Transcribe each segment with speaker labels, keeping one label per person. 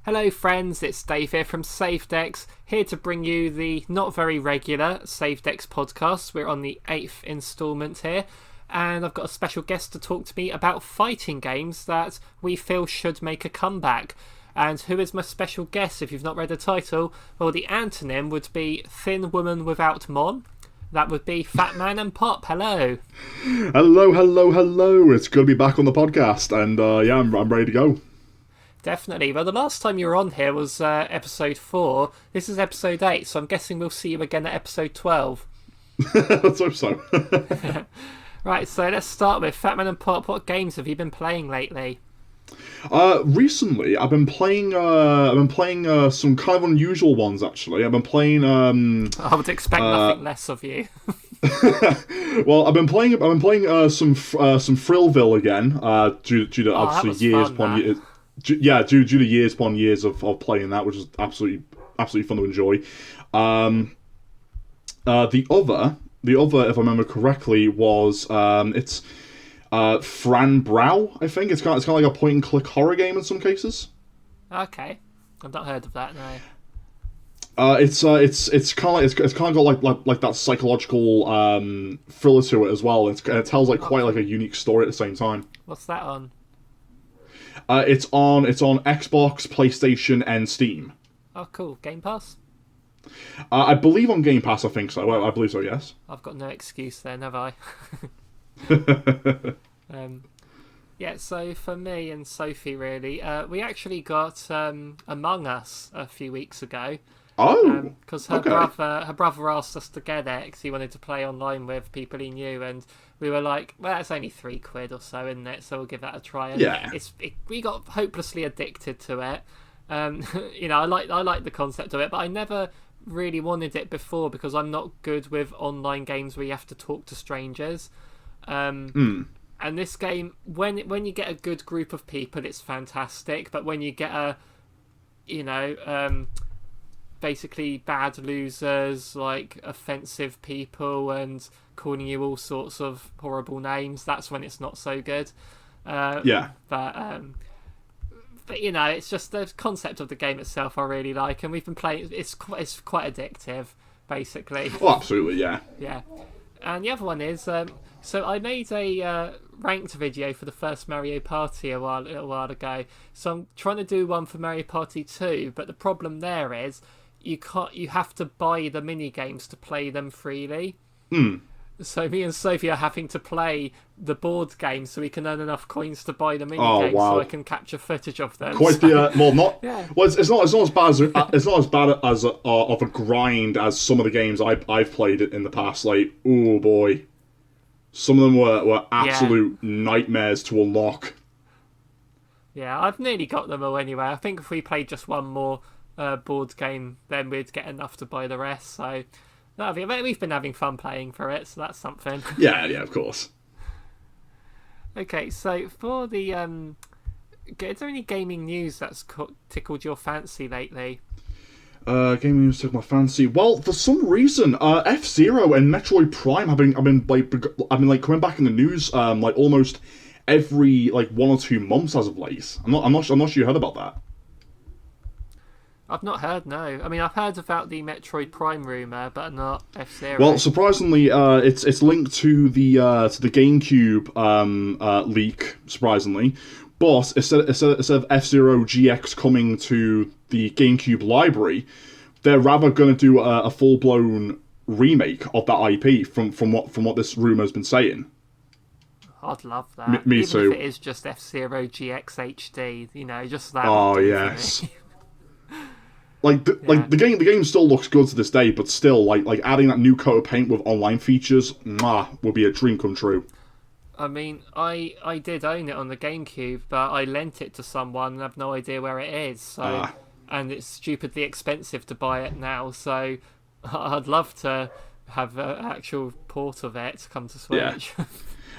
Speaker 1: Hello friends, it's Dave here from SaveDex, here to bring you the not very regular SaveDex Podcast. We're on the 8th instalment here, and I've got a special guest to talk to me about fighting games that we feel should make a comeback. And who is my special guest? If you've not read the title, well, the antonym would be Thin Woman Without Mon. That would be FatManAndPop. Hello.
Speaker 2: Hello. It's good to be back on the podcast, and I'm ready to go.
Speaker 1: Definitely. Well, the last time you were on here was episode 4. This is episode 8, so I'm guessing we'll see you again at episode 12.
Speaker 2: Let's hope so.
Speaker 1: Right, so let's start with FatManAndPop. What games have you been playing lately?
Speaker 2: Recently, I've been playing some kind of unusual ones. Actually, I've been playing.
Speaker 1: I would expect nothing less of you.
Speaker 2: Well, I've been playing some Thrillville again. Due to obviously years upon years. Due to years upon years of playing that, which is absolutely fun to enjoy. The other, if I remember correctly, was it's Fran Brow. I think it's kind of like a point and click horror game in some cases.
Speaker 1: Okay, I've not heard of that. No.
Speaker 2: It's kind of got like that psychological thriller to it as well. It tells quite like a unique story at the same time.
Speaker 1: What's that on?
Speaker 2: It's on Xbox, PlayStation, and Steam.
Speaker 1: Oh, cool. Game Pass?
Speaker 2: I believe on Game Pass, I think so. I believe so, yes.
Speaker 1: I've got no excuse then, have I? Yeah, so for me and Sophie, really, we actually got Among Us a few weeks ago.
Speaker 2: Oh,
Speaker 1: because her brother asked us to get it because he wanted to play online with people he knew, and we were like, well, it's only £3 or so, isn't it? So we'll give that a try. And
Speaker 2: yeah,
Speaker 1: we got hopelessly addicted to it. I like the concept of it, but I never really wanted it before because I'm not good with online games where you have to talk to strangers. And this game, when you get a good group of people, it's fantastic. But when you get basically bad losers, like offensive people and calling you all sorts of horrible names, that's when it's not so good. But it's just the concept of the game itself I really like, and we've been playing. It's quite addictive, basically.
Speaker 2: Oh, absolutely, yeah.
Speaker 1: Yeah, and the other one is so I made a ranked video for the first Mario Party a little while ago. So I'm trying to do one for Mario Party 2, but the problem there is you have to buy the mini games to play them freely. So me and Sophie are having to play the board game so we can earn enough coins to buy the mini games, so I can capture footage of them.
Speaker 2: Quite the it's not as bad as of a grind as some of the games I've played in the past. Like, oh boy, some of them were absolute nightmares to unlock.
Speaker 1: Yeah, I've nearly got them all anyway. I think if we played just one more board game, then we'd get enough to buy the rest. So we've been having fun playing for it, so that's something.
Speaker 2: Yeah, of course.
Speaker 1: Okay, so for the is there any gaming news that's tickled your fancy lately?
Speaker 2: Gaming news took my fancy. Well, for some reason, F-Zero and Metroid Prime have been coming back in the news almost every 1 or 2 months as of late. I'm not sure you heard about that.
Speaker 1: I've not heard, no. I mean, I've heard about the Metroid Prime rumour, but not F-Zero.
Speaker 2: Well, surprisingly, it's linked to the GameCube leak, surprisingly. But instead of F-Zero GX coming to the GameCube library, they're rather going to do a full-blown remake of that IP from what this rumour has been saying.
Speaker 1: I'd love that.
Speaker 2: Me
Speaker 1: Even
Speaker 2: too.
Speaker 1: If it is just F-Zero GX HD, just that.
Speaker 2: Oh, yes. The game still looks good to this day, but still, like adding that new coat of paint with online features, would be a dream come true.
Speaker 1: I mean, I did own it on the GameCube, but I lent it to someone and have no idea where it is. So, and it's stupidly expensive to buy it now. So, I'd love to have an actual port of it come to Switch.
Speaker 2: Yeah.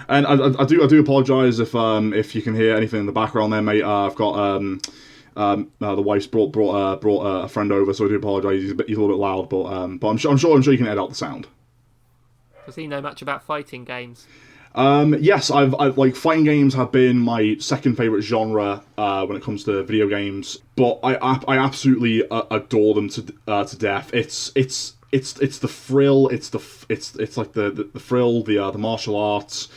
Speaker 2: And I do apologise if you can hear anything in the background there, mate. I've got the wife's brought a friend over, so I do apologise. He's a little bit loud, but I'm sure you can edit out the sound.
Speaker 1: Does he know much about fighting games?
Speaker 2: Yes, I've like fighting games have been my second favorite genre when it comes to video games, but I absolutely adore them to death. It's the thrill, it's like the thrill, the martial arts,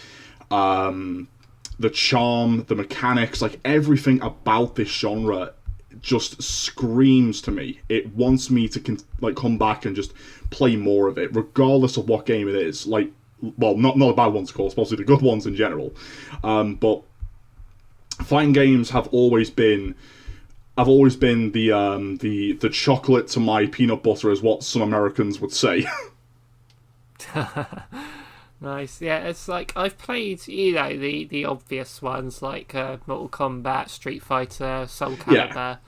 Speaker 2: the charm, the mechanics, like everything about this genre just screams to me. It wants me to come back and just play more of it, regardless of what game it is. Like, well, not the bad ones, of course, mostly the good ones in general. But fighting games have always been the chocolate to my peanut butter, is what some Americans would say.
Speaker 1: Nice. Yeah, it's like I've played, the obvious ones like Mortal Kombat, Street Fighter, Soul Calibur.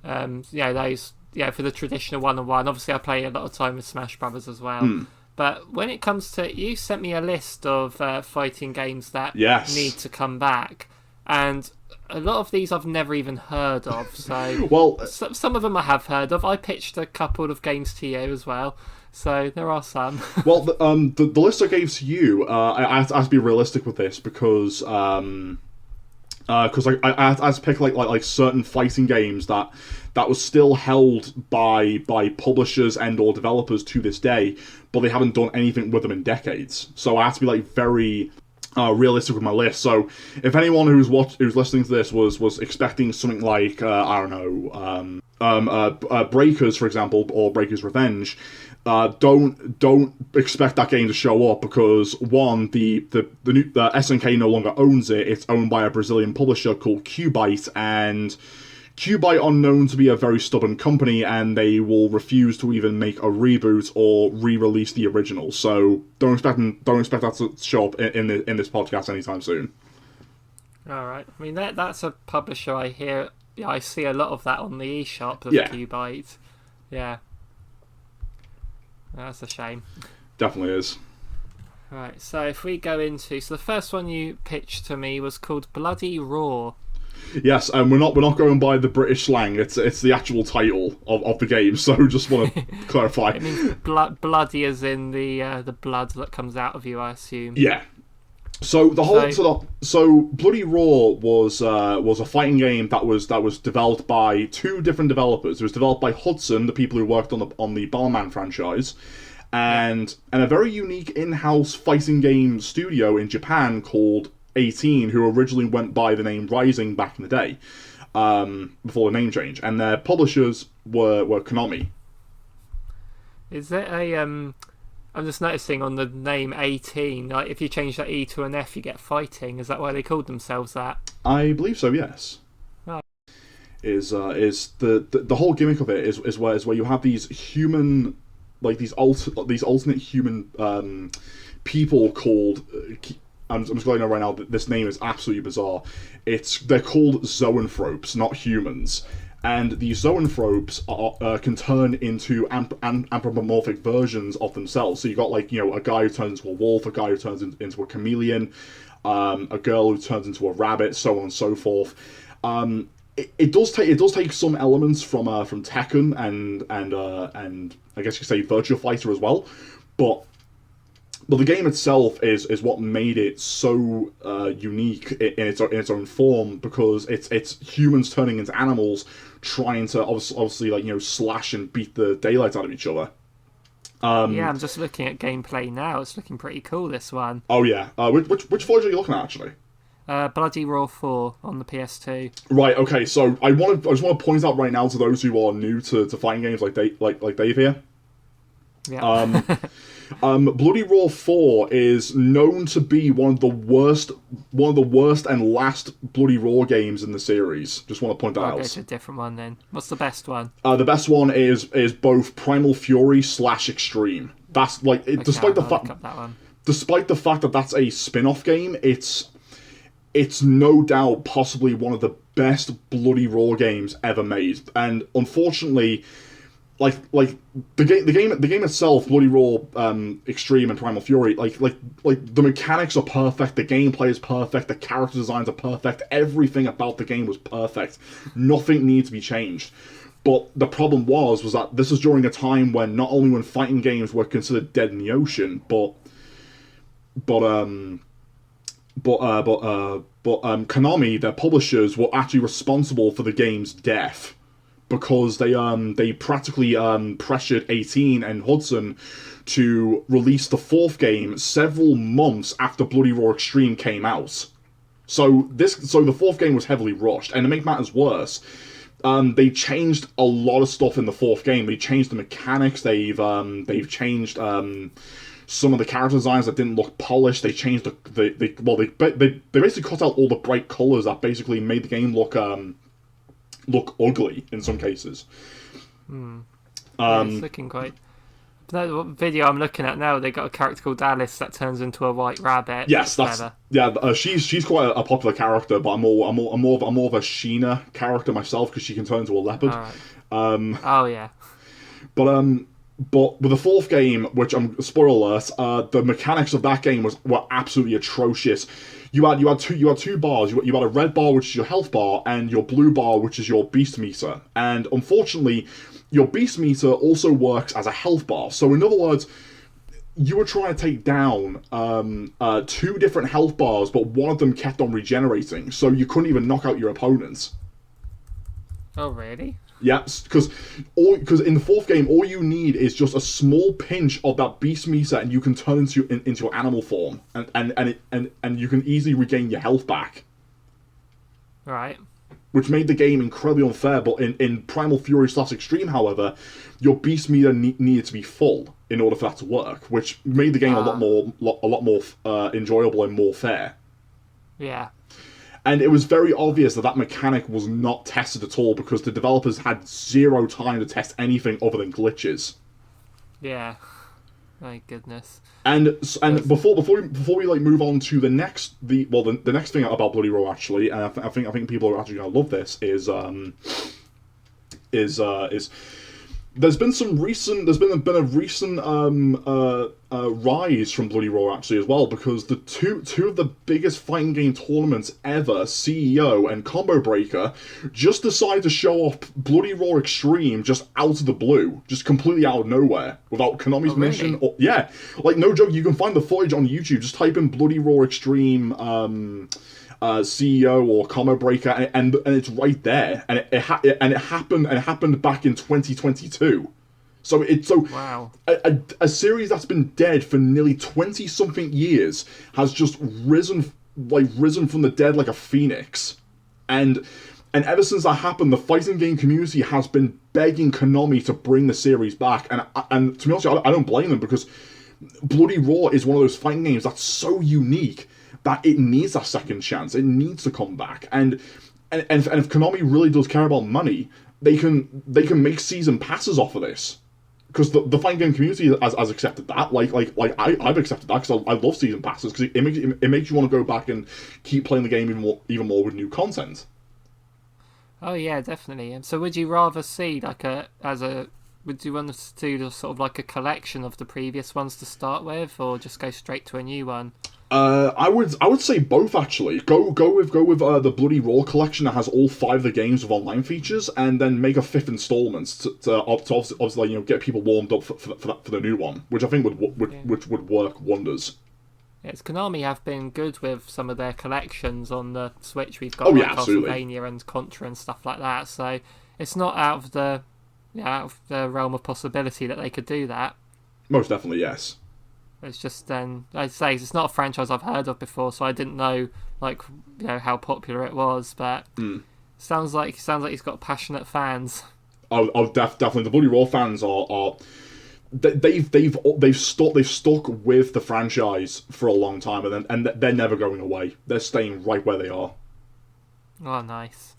Speaker 1: Those. Yeah, for the traditional 1-on-1. Obviously, I play a lot of time with Smash Brothers as well. But when it comes to, you sent me a list of fighting games that need to come back, and a lot of these I've never even heard of. So, well, some of them I have heard of. I pitched a couple of games to you as well, so there are some. Well,
Speaker 2: the list I gave to you, I have to be realistic with this because I had to pick like certain fighting games that was still held by publishers and or developers to this day, but they haven't done anything with them in decades. So I have to be like very realistic with my list. So if anyone who's listening to this was expecting something like I don't know, Breakers, for example, or Breakers Revenge, don't expect that game to show up, because one, the new SNK no longer owns it. It's owned by a Brazilian publisher called Cubite, and Cubite are known to be a very stubborn company, and they will refuse to even make a reboot or re-release the original. So don't expect that to show up in this podcast anytime soon.
Speaker 1: All right. I mean, that's a publisher I hear. Yeah, I see a lot of that on the eShop of Cubite. Yeah. That's a shame.
Speaker 2: Definitely is.
Speaker 1: Right, so if we go into... So the first one you pitched to me was called Bloody Roar.
Speaker 2: Yes, and we're not going by the British slang. It's the actual title of the game, so just want to clarify.
Speaker 1: It means bloody as in the blood that comes out of you, I assume.
Speaker 2: Yeah. So so Bloody Roar was a fighting game that was developed by two different developers. It was developed by Hudson, the people who worked on the Bomberman franchise, and a very unique in-house fighting game studio in Japan called 18, who originally went by the name Rising back in the day, before the name change, and their publishers were Konami.
Speaker 1: Is it a I'm just noticing on the name 18, like if you change that E to an F, you get fighting. Is that why they called themselves that?
Speaker 2: I believe so. Yes. Oh. Is the whole gimmick of it is where you have these human, like these alternate human people called. I'm just going on right now. This name is absolutely bizarre. They're called zoanthropes, not humans. And the zoanthropes can turn into anthropomorphic versions of themselves. So you got a guy who turns into a wolf, a guy who turns into a chameleon, a girl who turns into a rabbit, so on and so forth. It does take some elements from Tekken and I guess you could say Virtua Fighter as well, but the game itself is what made it so unique in its own form, because it's humans turning into animals, trying to obviously slash and beat the daylight out of each other.
Speaker 1: I'm just looking at gameplay now. It's looking pretty cool, this one.
Speaker 2: Oh yeah. Which version are you looking at, actually?
Speaker 1: Bloody Roar 4 on the PS2.
Speaker 2: Right. Okay. So I just want to point out right now to those who are new to fighting games like Dave here.
Speaker 1: Yeah.
Speaker 2: Bloody Roar 4 is known to be one of the worst and last Bloody Roar games in the series. Just want to point that out.
Speaker 1: I'll go to a different one then. What's the best one?
Speaker 2: The best one is both Primal Fury / Extreme. That's despite the fact that that's a spin-off game, it's no doubt possibly one of the best Bloody Roar games ever made. And unfortunately, like the game itself, Bloody Roar Extreme and Primal Fury, like the mechanics are perfect, the gameplay is perfect, the character designs are perfect, everything about the game was perfect. Nothing needs to be changed. But the problem was that this was during a time when not only when fighting games were considered dead in the ocean, but Konami, their publishers, were actually responsible for the game's death because they practically pressured 18 and Hudson to release the fourth game several months after Bloody Roar Extreme came out. So the fourth game was heavily rushed, and to make matters worse, they changed a lot of stuff in the fourth game. They changed the mechanics. They've changed some of the character designs that didn't look polished. They changed they basically cut out all the bright colors that basically made the game look ugly in some cases.
Speaker 1: It's looking great. The video I'm looking at now, they got a character called Alice that turns into a white rabbit.
Speaker 2: Yes, she's quite a popular character, but I'm more of a Sheena character myself because she can turn into a leopard.
Speaker 1: Oh yeah.
Speaker 2: But with the fourth game, which spoiler alert, the mechanics of that game were absolutely atrocious. You had two bars. You had a red bar, which is your health bar, and your blue bar, which is your beast meter. And unfortunately, your beast meter also works as a health bar. So in other words, you were trying to take down two different health bars, but one of them kept on regenerating, so you couldn't even knock out your opponents.
Speaker 1: Oh really?
Speaker 2: Yes, because in the fourth game, all you need is just a small pinch of that beast meter, and you can turn into your animal form, and you can easily regain your health back.
Speaker 1: Right.
Speaker 2: Which made the game incredibly unfair. But in Primal Fury / Extreme, however, your beast meter needed to be full in order for that to work, which made the game a lot more enjoyable and more fair.
Speaker 1: Yeah.
Speaker 2: And it was very obvious that mechanic was not tested at all because the developers had zero time to test anything other than glitches.
Speaker 1: Yeah. My goodness.
Speaker 2: And before we like move on to the next thing about Bloody Roar actually, and I think people are actually gonna love this is there's been a recent rise from Bloody Roar actually as well, because the two of the biggest fighting game tournaments ever, CEO and Combo Breaker, just decided to show off Bloody Roar Extreme just out of the blue, just completely out of nowhere, without Konami's permission.
Speaker 1: Really?
Speaker 2: Yeah, like no joke, you can find the footage on YouTube. Just type in Bloody Roar Extreme CEO or Combo Breaker, and it's right there, and it happened back in 2022. So
Speaker 1: wow.
Speaker 2: A series that's been dead for nearly 20 something years has just risen from the dead like a phoenix, and ever since that happened, the fighting game community has been begging Konami to bring the series back, and to be honest, I don't blame them, because Bloody Roar is one of those fighting games that's so unique that it needs that second chance. It needs to come back, and if Konami really does care about money, they can make season passes off of this, because the fighting game community has accepted that. Like I've accepted that, because I love season passes, because it makes you want to go back and keep playing the game even more with new content.
Speaker 1: Oh yeah, definitely. So would you rather see would you want to do sort of like a collection of the previous ones to start with, or just go straight to a new one?
Speaker 2: I would say both actually. Go with the Bloody Roar collection that has all 5 of the games with online features, and then make a 5th installment to obviously get people warmed up for the new one, which I think would work wonders.
Speaker 1: Yes, Konami have been good with some of their collections on the Switch. We've got Castlevania and Contra and stuff like that, so it's not out of the realm of possibility that they could do that.
Speaker 2: Most definitely, yes.
Speaker 1: It's just I'd say it's not a franchise I've heard of before, so I didn't know how popular it was. But sounds like he's got passionate fans.
Speaker 2: Definitely the Bloody Roar fans are they've stuck with the franchise for a long time, and they're never going away. They're staying right where they are.
Speaker 1: Oh, nice.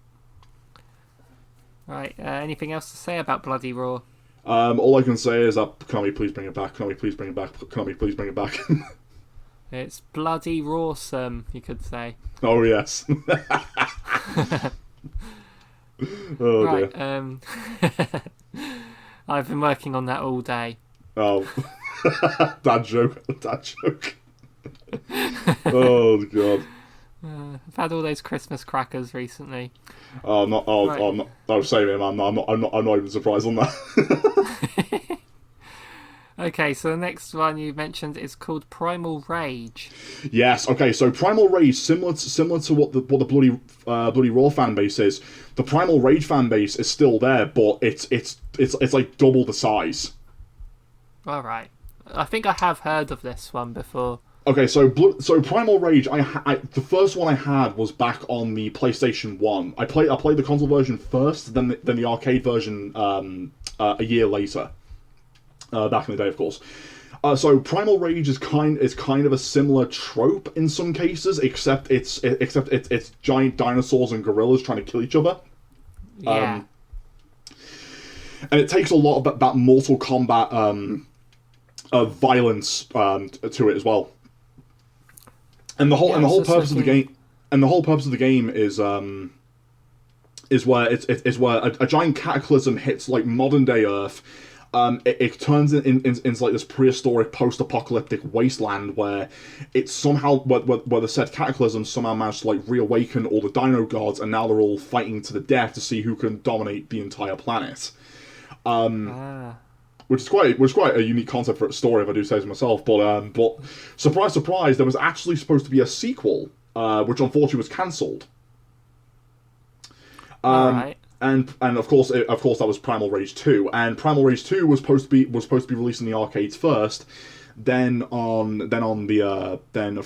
Speaker 1: Right. Anything else to say about Bloody Roar?
Speaker 2: All I can say is that Konami, please bring it back. Konami, please bring it back. Konami, please bring it back.
Speaker 1: It's bloody rawsome, you could say.
Speaker 2: Oh yes. Oh
Speaker 1: right,
Speaker 2: dear.
Speaker 1: I've been working on that all day.
Speaker 2: Oh, that joke. Oh god.
Speaker 1: I've had all those Christmas crackers recently.
Speaker 2: I'm not. I'm not. I'm saying, man. I'm not even surprised on that.
Speaker 1: Okay, so the next one you mentioned is called Primal Rage.
Speaker 2: Yes. Okay. So Primal Rage, similar to what the Bloody Raw fan base is. The Primal Rage fan base is still there, but it's like double the size.
Speaker 1: All right, I think I have heard of this one before.
Speaker 2: Okay, so Primal Rage, the first one I had was back on the PlayStation 1. I played the console version first, then the arcade version a year later. Back in the day, of course. So Primal Rage is kind of a similar trope in some cases, except it's giant dinosaurs and gorillas trying to kill each other.
Speaker 1: Yeah.
Speaker 2: And it takes a lot of that Mortal Kombat violence to it as well. And the whole purpose of the game is where a giant cataclysm hits like modern day Earth. It turns into like this prehistoric post-apocalyptic wasteland where it's somehow where the said cataclysm somehow managed to like reawaken all the dino gods, and now they're all fighting to the death to see who can dominate the entire planet. Which is quite a unique concept for a story, if I do say so myself. But surprise, surprise, there was actually supposed to be a sequel, which unfortunately was cancelled.
Speaker 1: Right.
Speaker 2: And of course that was Primal Rage 2, and Primal Rage 2 was supposed to be released in the arcades first. Then of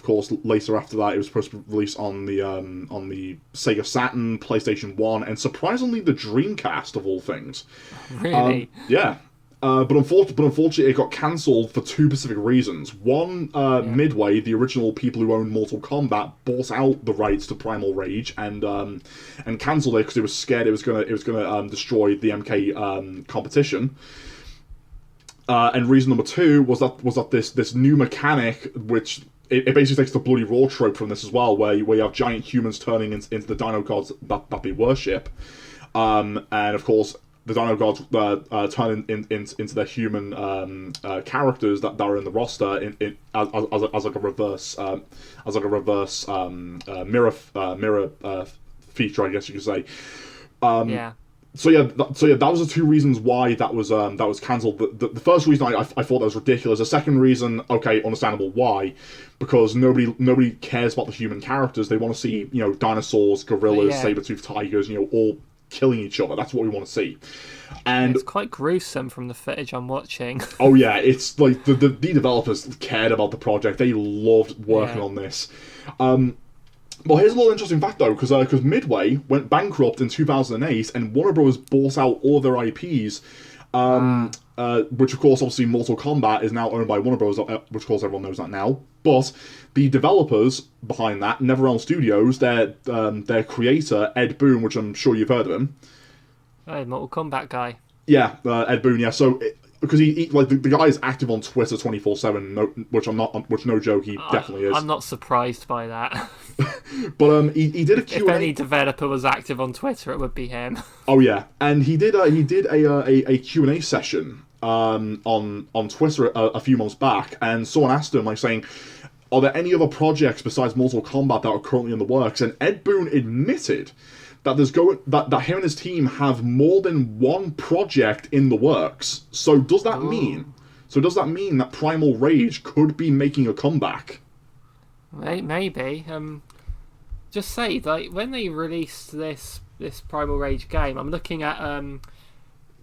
Speaker 2: course later after that it was supposed to be released on the Sega Saturn, PlayStation 1, and surprisingly the Dreamcast of all things.
Speaker 1: Really?
Speaker 2: Yeah. But unfortunately, it got cancelled for two specific reasons. One, Midway, the original people who owned Mortal Kombat, bought out the rights to Primal Rage and cancelled it because it was scared it was gonna destroy the MK competition. And reason number two was that this new mechanic, which it basically takes the Bloody Raw trope from this as well, where you have giant humans turning into the Dino gods that they worship, and of course, the Dino Gods turn into their human characters that are in the roster as like a reverse mirror feature, I guess you could say.
Speaker 1: Yeah.
Speaker 2: So that was the two reasons why that was cancelled. The first reason I thought that was ridiculous. The second reason, okay, understandable why, because nobody cares about the human characters. They want to see dinosaurs, gorillas, saber-toothed tigers, all killing each other. That's what we want to see. And
Speaker 1: it's quite gruesome from the footage I'm watching.
Speaker 2: Oh yeah, it's like the developers cared about the project. They loved working on this. Well, here's a little interesting fact though, because Midway went bankrupt in 2008, and Warner Bros. Bought out all of their IPs. Which of course, obviously, Mortal Kombat is now owned by Warner Bros., which of course everyone knows that now. But the developers behind that, NetherRealm Studios, their creator Ed Boon, which I'm sure you've heard of him.
Speaker 1: Hey, Mortal Kombat guy.
Speaker 2: Yeah, Ed Boon. Yeah, so because he like the guy is active on Twitter 24/7, which no joke, he definitely is.
Speaker 1: I'm not surprised by that.
Speaker 2: But he did a Q&A.
Speaker 1: If any developer was active on Twitter, it would be him.
Speaker 2: Oh yeah, and he did a Q&A session on Twitter a few months back, and someone asked him like saying, "Are there any other projects besides Mortal Kombat that are currently in the works?" And Ed Boon admitted that that him and his team have more than one project in the works. So does that mean that Primal Rage could be making a comeback?
Speaker 1: Maybe. Just say, like, when they released this Primal Rage game, I'm looking at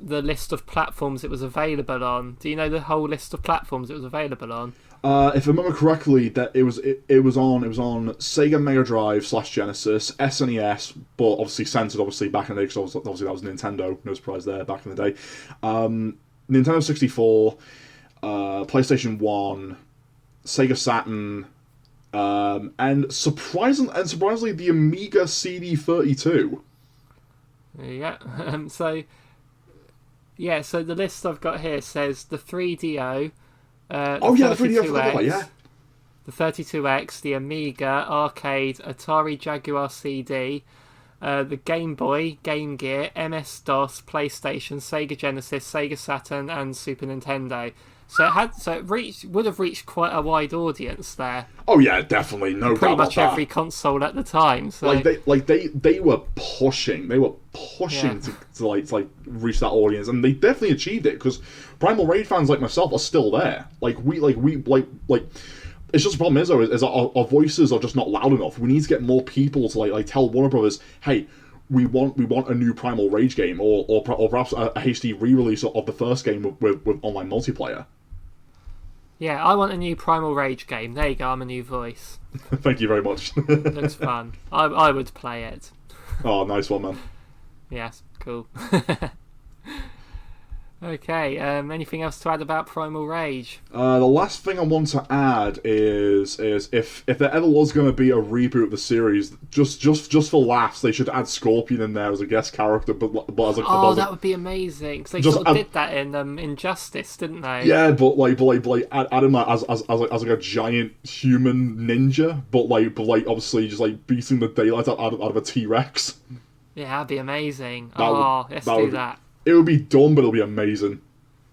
Speaker 1: the list of platforms it was available on. Do you know the whole list of platforms it was available on?
Speaker 2: If I remember correctly, that it was on Sega Mega Drive / Genesis, SNES, but obviously censored back in the day because obviously that was Nintendo. No surprise there back in the day. Nintendo 64, PlayStation 1, Sega Saturn, and surprisingly the Amiga CD32.
Speaker 1: Yeah. So the list I've got here says the 3DO. The
Speaker 2: 3DO,
Speaker 1: the 32X, the Amiga, Arcade, Atari Jaguar CD, the Game Boy, Game Gear, MS-DOS, PlayStation, Sega Genesis, Sega Saturn, and Super Nintendo. it would have reached quite a wide audience there.
Speaker 2: Oh yeah, definitely, no doubt
Speaker 1: Pretty
Speaker 2: about
Speaker 1: much
Speaker 2: that.
Speaker 1: every console at the time. So
Speaker 2: They were pushing to reach that audience, and they definitely achieved it because Primal Rage fans like myself are still there. It's just the problem is our voices are just not loud enough. We need to get more people to tell Warner Brothers, hey, we want a new Primal Rage game, or perhaps a HD re-release of the first game with online multiplayer.
Speaker 1: Yeah, I want a new Primal Rage game. There you go, I'm a new voice.
Speaker 2: Thank you very much.
Speaker 1: Looks fun. I would play it.
Speaker 2: Oh, nice one, man.
Speaker 1: Yes, cool. Okay, anything else to add about Primal Rage?
Speaker 2: The last thing I want to add is if there ever was going to be a reboot of the series, just for laughs, they should add Scorpion in there as a guest character. But as
Speaker 1: that would be amazing. Because they sort of did that in Injustice, didn't they?
Speaker 2: Yeah, but add him as a giant human ninja, but obviously just beating the daylight out of a T-Rex.
Speaker 1: Yeah, that'd be amazing. Let's do that.
Speaker 2: It would be dumb, but it'll be amazing.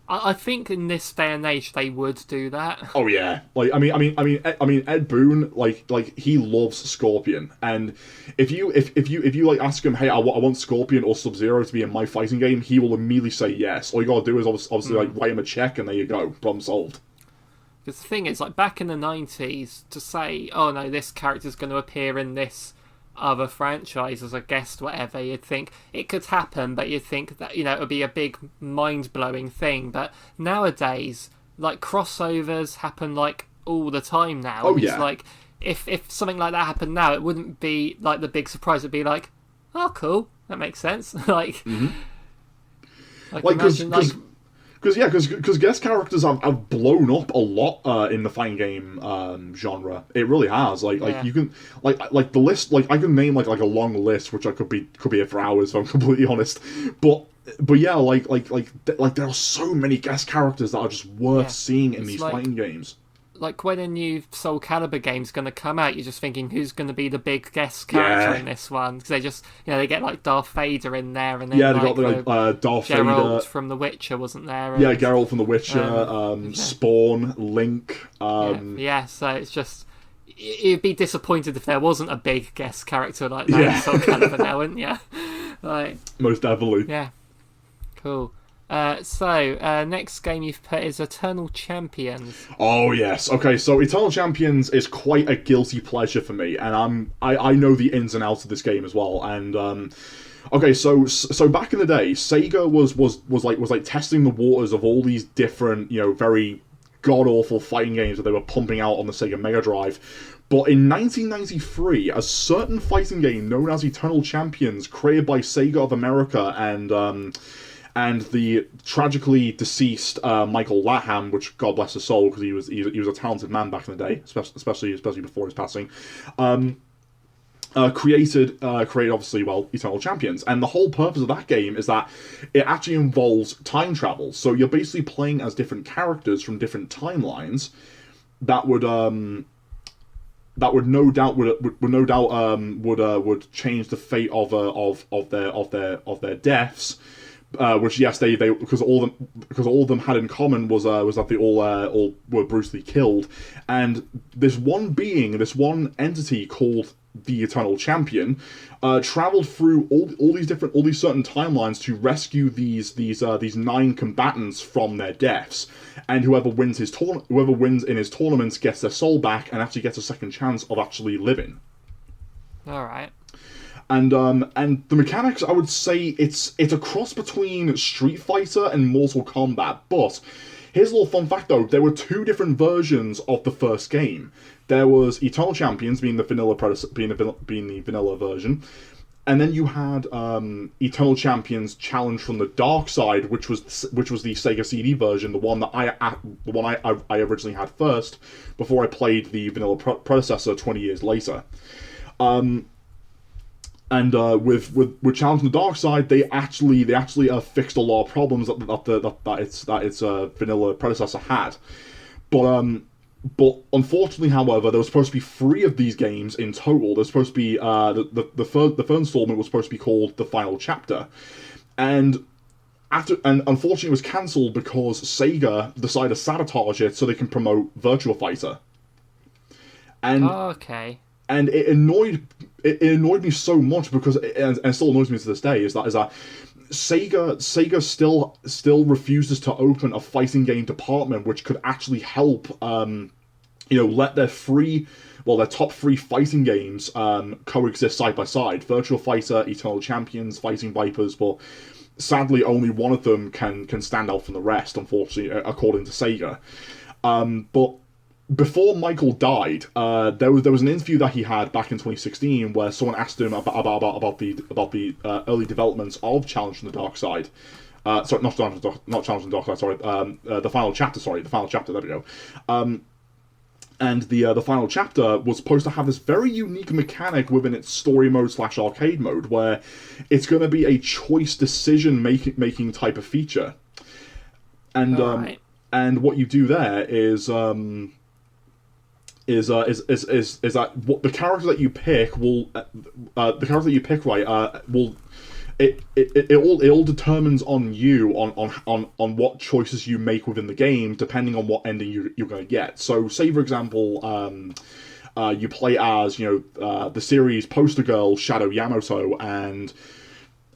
Speaker 1: I think in this day and age they would do that.
Speaker 2: Oh yeah, Ed Boon, he loves Scorpion, and if you ask him, hey, I want Scorpion or Sub-Zero to be in my fighting game, he will immediately say yes. All you gotta do is obviously write him a check, and there you go, problem solved.
Speaker 1: Because the thing is, back in the 90s, to say, oh no, this character's going to appear in this other franchise as a guest, whatever, you'd think it could happen, but you'd think that it would be a big mind-blowing thing. But nowadays, crossovers happen all the time now.
Speaker 2: Oh yeah.
Speaker 1: If something like that happened now, it wouldn't be the big surprise. It'd be oh cool, that makes sense.
Speaker 2: Because guest characters have blown up a lot in the fighting game genre. It really has. You can the list. I can name a long list, which I could be here for hours if I'm completely honest. But yeah, there are so many guest characters that are just worth seeing in these fighting games. When
Speaker 1: a new Soul Calibur game's going to come out, you're just thinking, who's going to be the big guest character in this one? Because they just, they get Darth Vader in there, and then
Speaker 2: they got Darth
Speaker 1: Geralt
Speaker 2: Vader
Speaker 1: from The Witcher wasn't there.
Speaker 2: And, Geralt from The Witcher, Spawn, Link.
Speaker 1: So it's just, you'd be disappointed if there wasn't a big guest character like that in Soul Calibur now, wouldn't you?
Speaker 2: Most definitely.
Speaker 1: Yeah, cool. Next game you've put is Eternal Champions.
Speaker 2: Oh yes, okay. So Eternal Champions is quite a guilty pleasure for me, and I know the ins and outs of this game as well. And okay, so back in the day, Sega was testing the waters of all these different very god awful fighting games that they were pumping out on the Sega Mega Drive. But in 1993, a certain fighting game known as Eternal Champions, created by Sega of America and the tragically deceased Michael Latham, which God bless his soul, because he was a talented man back in the day, especially before his passing. Created obviously Eternal Champions, and the whole purpose of that game is that it actually involves time travel. So you're basically playing as different characters from different timelines that would no doubt change the fate of their deaths. Which yes, they because all of them had in common was that they all were brutally killed, and this one entity called the Eternal Champion traveled through all these certain timelines to rescue these 9 combatants from their deaths, and whoever wins in his tournaments gets their soul back and actually gets a second chance of actually living.
Speaker 1: All right.
Speaker 2: And the mechanics, I would say it's a cross between Street Fighter and Mortal Kombat. But here's a little fun fact though: there were 2 different versions of the first game. There was Eternal Champions being the vanilla being the vanilla version, and then you had Eternal Champions Challenge from the Dark Side, which was the Sega CD version, the one that I originally had first before I played the vanilla predecessor 20 years later. And with Challenge from the Dark Side, they actually fixed a lot of problems that its vanilla predecessor had. But unfortunately, however, there was supposed to be 3 of these games in total. There's supposed to be the third installment was supposed to be called The Final Chapter, and and unfortunately it was cancelled because Sega decided to sabotage it so they can promote Virtua Fighter. And and it annoyed me so much because and it still annoys me to this day is that Sega still refuses to open a fighting game department which could actually help let their top 3 fighting games coexist side by side. Virtua Fighter, Eternal Champions, Fighting Vipers, but sadly only one of them can stand out from the rest, unfortunately, according to Sega. But before Michael died, there was an interview that he had back in 2016 where someone asked him about the early developments of Challenge from the Dark Side. Sorry, not Challenge from the Dark Side. Sorry, the final chapter. Sorry, the final chapter. There we go. And the final chapter was supposed to have this very unique mechanic within its story mode / arcade mode, where it's going to be a choice decision making type of feature. And and what you do there is that what the character that you pick will it all determines on you on what choices you make within the game, depending on what ending you're going to get. So, say for example, you play as the series poster girl Shadow Yamato, and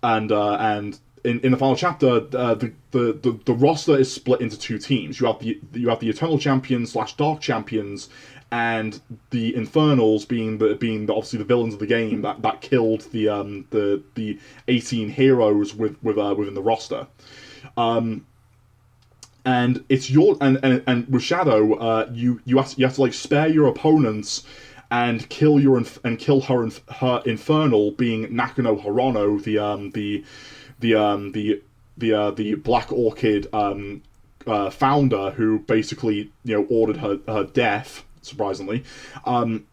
Speaker 2: in the final chapter, the roster is split into 2 teams. You have the Eternal Champions / Dark Champions, and the Infernals being obviously the villains of the game that killed the 18 heroes within the roster. And it's and with Shadow, you have to like spare your opponents and kill her Infernal, being Nakano Hirono, the Black Orchid founder, who basically ordered her death, surprisingly. And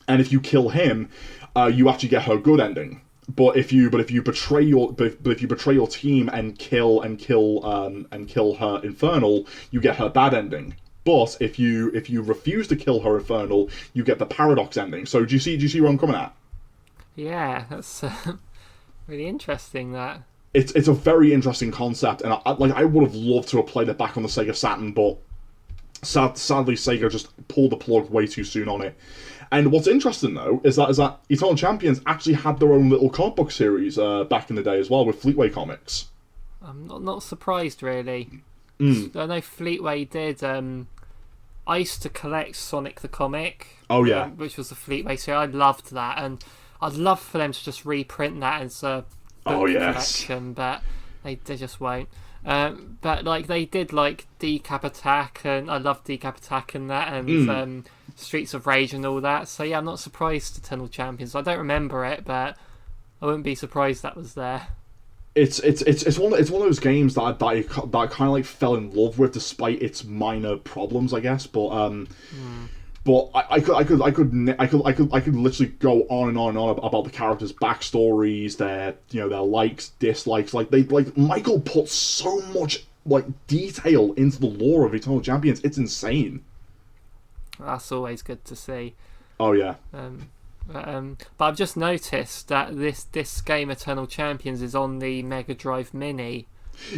Speaker 2: if you kill him, you actually get her good ending. But if you betray your team and kill her Infernal, you get her bad ending. But if you refuse to kill her Infernal, you get the paradox ending. So do you see where I'm coming at?
Speaker 1: Yeah, that's really interesting. That
Speaker 2: it's a very interesting concept, and I would have loved to have played it back on the Sega Saturn, but sadly Sega just pulled the plug way too soon on it. And what's interesting though is that Eternal Champions actually had their own little comic book series back in the day as well, with Fleetway Comics.
Speaker 1: I'm not surprised really. I know Fleetway did. I used to collect Sonic the Comic.
Speaker 2: Oh yeah,
Speaker 1: which was the Fleetway series. I loved that, and I'd love for them to just reprint that as a book collection, but they just won't. But like they did like Decap Attack, and I loved Decap Attack and that, and Streets of Rage and all that. So yeah, I'm not surprised Eternal Champions. I don't remember it, but I wouldn't be surprised that was there.
Speaker 2: It's one of those games that I kind of like fell in love with despite its minor problems, I guess. But I could literally go on and on and on about the characters' backstories, their likes, dislikes. Like Michael put so much like detail into the lore of Eternal Champions. It's insane.
Speaker 1: That's always good to see.
Speaker 2: Oh yeah.
Speaker 1: But I've just noticed that this game Eternal Champions is on the Mega Drive Mini.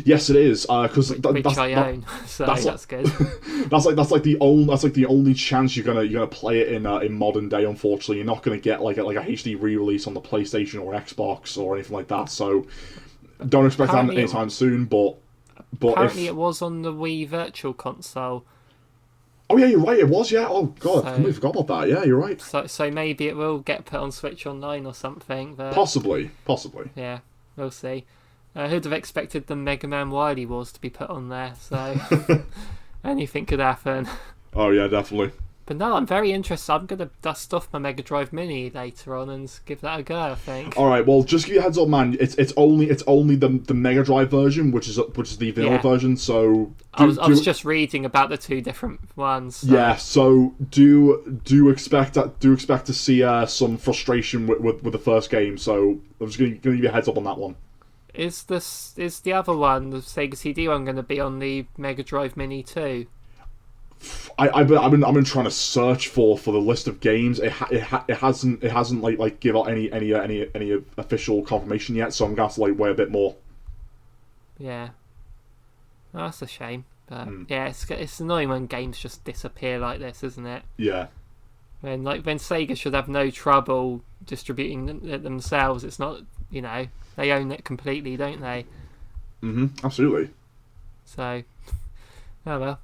Speaker 2: Yes, it is. Because
Speaker 1: which I own, so that's good.
Speaker 2: that's like the only chance you're gonna play it in modern day. Unfortunately, you're not gonna get like a HD re-release on the PlayStation or Xbox or anything like that. So don't expect that anytime soon. But
Speaker 1: apparently it was on the Wii Virtual Console.
Speaker 2: Oh yeah, you're right. It was, yeah. Oh god, I completely forgot about that. Yeah, you're right.
Speaker 1: So maybe it will get put on Switch Online or something. But
Speaker 2: possibly.
Speaker 1: Yeah, we'll see. Who'd have expected the Mega Man Wily Wars to be put on there? So anything could happen.
Speaker 2: Oh yeah, definitely.
Speaker 1: But no, I'm very interested. I'm gonna dust off my Mega Drive Mini later on and give that a go, I think.
Speaker 2: All right, well, just give you a heads up, man. It's only the Mega Drive version, which is the vanilla version. So
Speaker 1: I was just reading about the 2 different ones. So.
Speaker 2: Yeah, so do expect to see some frustration with the first game. So I'm just gonna give you a heads up on that one.
Speaker 1: Is the other one, the Sega CD one, going to be on the Mega Drive Mini too?
Speaker 2: I've been trying to search for the list of games. It hasn't like give out any official confirmation yet. So I'm gonna have to like wait a bit more.
Speaker 1: Yeah. Oh, that's a shame. But yeah, it's annoying when games just disappear like this, isn't it?
Speaker 2: Yeah.
Speaker 1: When Sega should have no trouble distributing it themselves. It's not, they own it completely, don't they?
Speaker 2: Absolutely.
Speaker 1: So, oh well.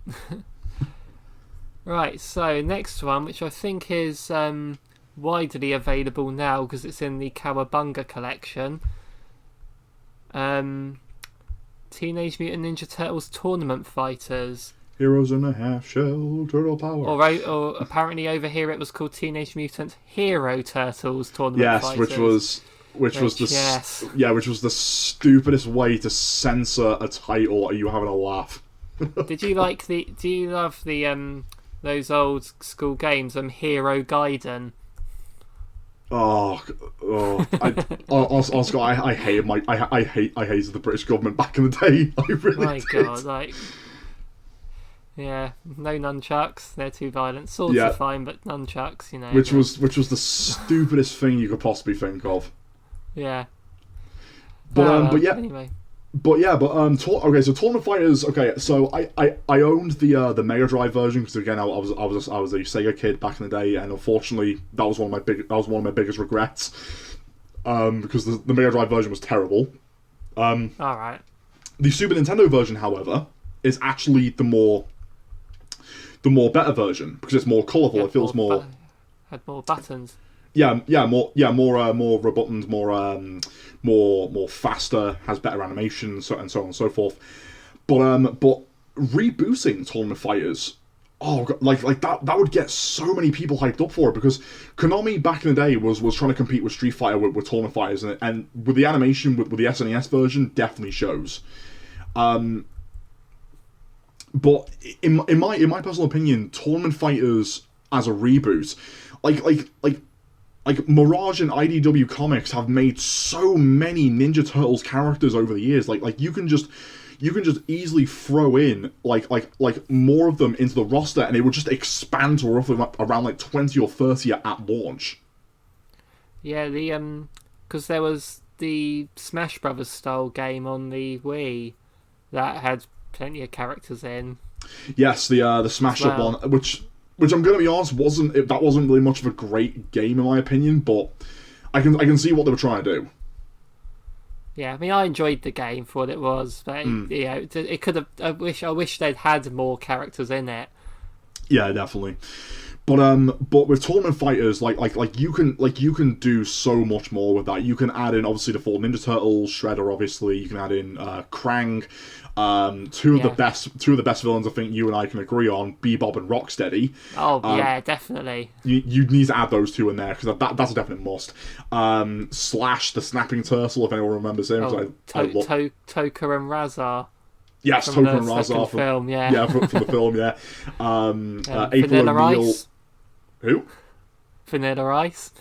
Speaker 1: Right, so next one, which I think is widely available now because it's in the Cowabunga collection. Teenage Mutant Ninja Turtles Tournament Fighters.
Speaker 2: Heroes in a half shell, turtle power.
Speaker 1: Or apparently over here it was called Teenage Mutant Hero Turtles Tournament Fighters.
Speaker 2: Which was the stupidest way to censor a title. Are you having a laugh?
Speaker 1: Do you love the those old school games, Hero Gaiden?
Speaker 2: I hated the British government back in the day. I really did.
Speaker 1: God, yeah, no nunchucks. They're too violent. Swords are fine, but nunchucks,
Speaker 2: Which was the stupidest thing you could possibly think of.
Speaker 1: Yeah.
Speaker 2: Anyway. Okay, so Tournament Fighters. Okay, so I owned the Mega Drive version because again I was a Sega kid back in the day, and unfortunately that was one of my biggest regrets. Because the Mega Drive version was terrible.
Speaker 1: All right.
Speaker 2: The Super Nintendo version, however, is actually the more better version because it's more colourful. It feels
Speaker 1: had more buttons.
Speaker 2: More buttons, more faster, has better animation, and so on and so forth. But rebooting Tournament Fighters, that would get so many people hyped up for it because Konami back in the day was trying to compete with Street Fighter with Tournament Fighters, and with the animation with the SNES version definitely shows. But in my personal opinion, Tournament Fighters as a reboot, like Mirage and IDW Comics have made so many Ninja Turtles characters over the years. Like you can just easily throw in like more of them into the roster, and it would just expand to roughly around like 20 or 30 at launch.
Speaker 1: Yeah, because there was the Smash Brothers style game on the Wii that had plenty of characters in.
Speaker 2: Yes, the Smash Up one, which I'm going to be honest, wasn't really much of a great game in my opinion, but I can see what they were trying to do.
Speaker 1: Yeah, I mean, I enjoyed the game for what it was, but it could have. I wish they'd had more characters in it.
Speaker 2: Yeah, definitely. But with Tournament Fighters, like you can do so much more with that. You can add in obviously the four Ninja Turtles, Shredder, obviously. You can add in Krang. Two of the best villains I think you and I can agree on, Bebop and Rocksteady.
Speaker 1: Oh yeah, definitely.
Speaker 2: You need to add those two in there because that's a definite must. Slash the Snapping Turtle, if anyone remembers him.
Speaker 1: Toka and Razar.
Speaker 2: Yes, Toka and Razar
Speaker 1: from the film. Yeah,
Speaker 2: yeah, from the film. Yeah. April
Speaker 1: Vanilla
Speaker 2: O'Neil.
Speaker 1: Ice.
Speaker 2: Who?
Speaker 1: Vanilla Ice.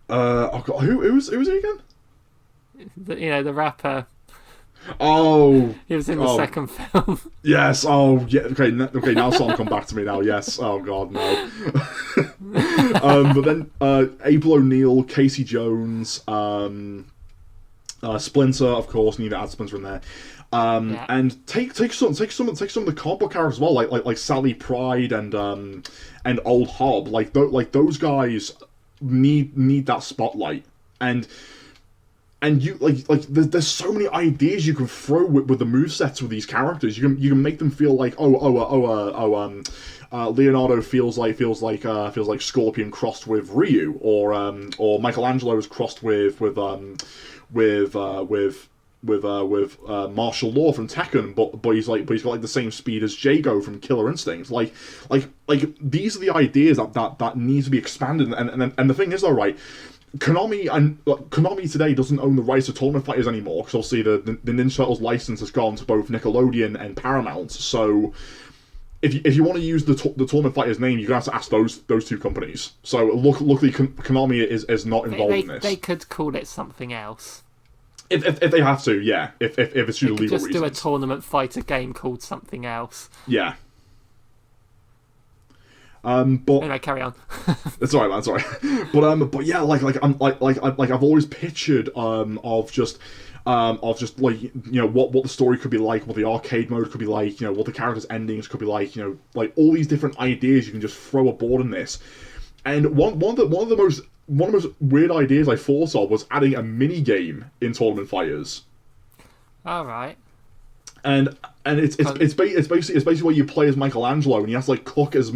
Speaker 2: Who was he again?
Speaker 1: The rapper.
Speaker 2: Oh,
Speaker 1: he was in the second film.
Speaker 2: Yes. Oh, yeah. Okay. Now song come back to me now. Yes. Oh God, no. But then April O'Neil, Casey Jones, Splinter, of course. Need to add Splinter in there. And take some of the comic book characters as well, like Sally Pride and Old Hob. Like those guys need that spotlight. And you there's so many ideas you can throw with the movesets with these characters. You can make them feel like Leonardo feels like Scorpion crossed with Ryu, or Michelangelo is crossed with Martial Law from Tekken, but he's got like the same speed as Jago from Killer Instinct. Like these are the ideas that need to be expanded. And the thing is though, right? Konami today doesn't own the rights to Tournament Fighters anymore because obviously the Ninja Turtles license has gone to both Nickelodeon and Paramount. So if you want to use the Tournament Fighters name, you're gonna have to ask those two companies. So luckily Konami is not involved in this.
Speaker 1: They could call it something else.
Speaker 2: If they have to, yeah. If it's due to legal reasons. Just do
Speaker 1: a Tournament Fighter game called something else.
Speaker 2: Yeah.
Speaker 1: But anyway, carry on.
Speaker 2: It's alright, man. It's alright. But yeah, I've always pictured of just like, you know, what the story could be like, what the arcade mode could be like, you know, what the characters' endings could be like, you know, like all these different ideas you can just throw aboard in this. And one of the most weird ideas I thought of was adding a mini game in Tournament Fighters.
Speaker 1: All right.
Speaker 2: And it's basically where you play as Michelangelo, and you have to like cook and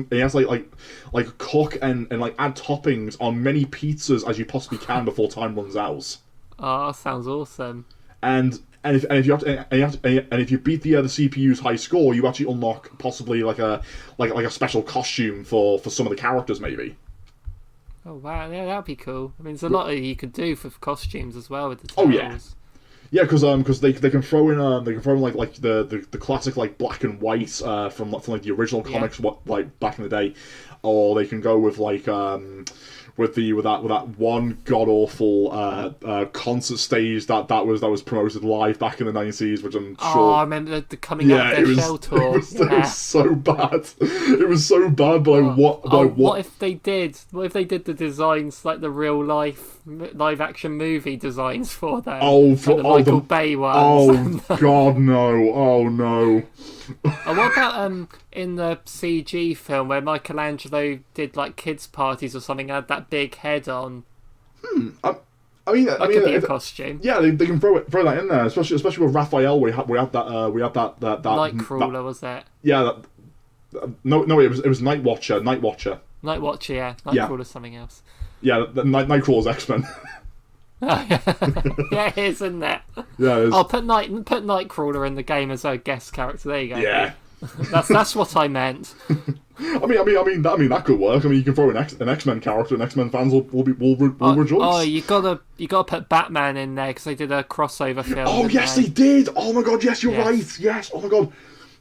Speaker 2: like add toppings on many pizzas as you possibly can before time runs out.
Speaker 1: Oh, sounds awesome.
Speaker 2: And if you beat the CPU's high score, you actually unlock possibly like a special costume for some of the characters, maybe.
Speaker 1: Oh wow, yeah, that'd be cool. I mean, there's a lot that you could do for costumes as well with the
Speaker 2: Oh
Speaker 1: Turtles.
Speaker 2: yeah, because they can throw in like the classic like black and white from like the original comics, like back in the day, or they can go with like with that one god awful concert stage that was promoted live back in the 90s, which I'm sure.
Speaker 1: Oh, I remember the coming out of their shell tour.
Speaker 2: It was so bad. It was so bad. But
Speaker 1: what if they did? What if they did the designs like the real life live action movie designs for them?
Speaker 2: Oh,
Speaker 1: like the Michael Bay
Speaker 2: Oh
Speaker 1: ones.
Speaker 2: God, no! Oh no!
Speaker 1: What about in the CG film where Michelangelo did like kids parties or something, had that big head on?
Speaker 2: I mean,
Speaker 1: Could be a costume.
Speaker 2: Yeah, they can throw that in there, especially with Raphael. We had that
Speaker 1: Nightcrawler, was it?
Speaker 2: Yeah, no, it was Night Watcher.
Speaker 1: Nightwatcher, yeah. Nightcrawler's something else.
Speaker 2: Yeah, Nightcrawler's X-Men.
Speaker 1: Oh, yeah, it is, isn't it?
Speaker 2: Yeah, it is.
Speaker 1: I'll put Nightcrawler in the game as a guest character. There you go.
Speaker 2: Yeah,
Speaker 1: that's what I meant.
Speaker 2: I mean that could work. I mean, you can throw an X-Men character, and X-Men fans will rejoice.
Speaker 1: Oh, you gotta put Batman in there because they did a crossover film.
Speaker 2: Oh yes, they did. Oh my God, yes, you're right. Yes. Oh my God,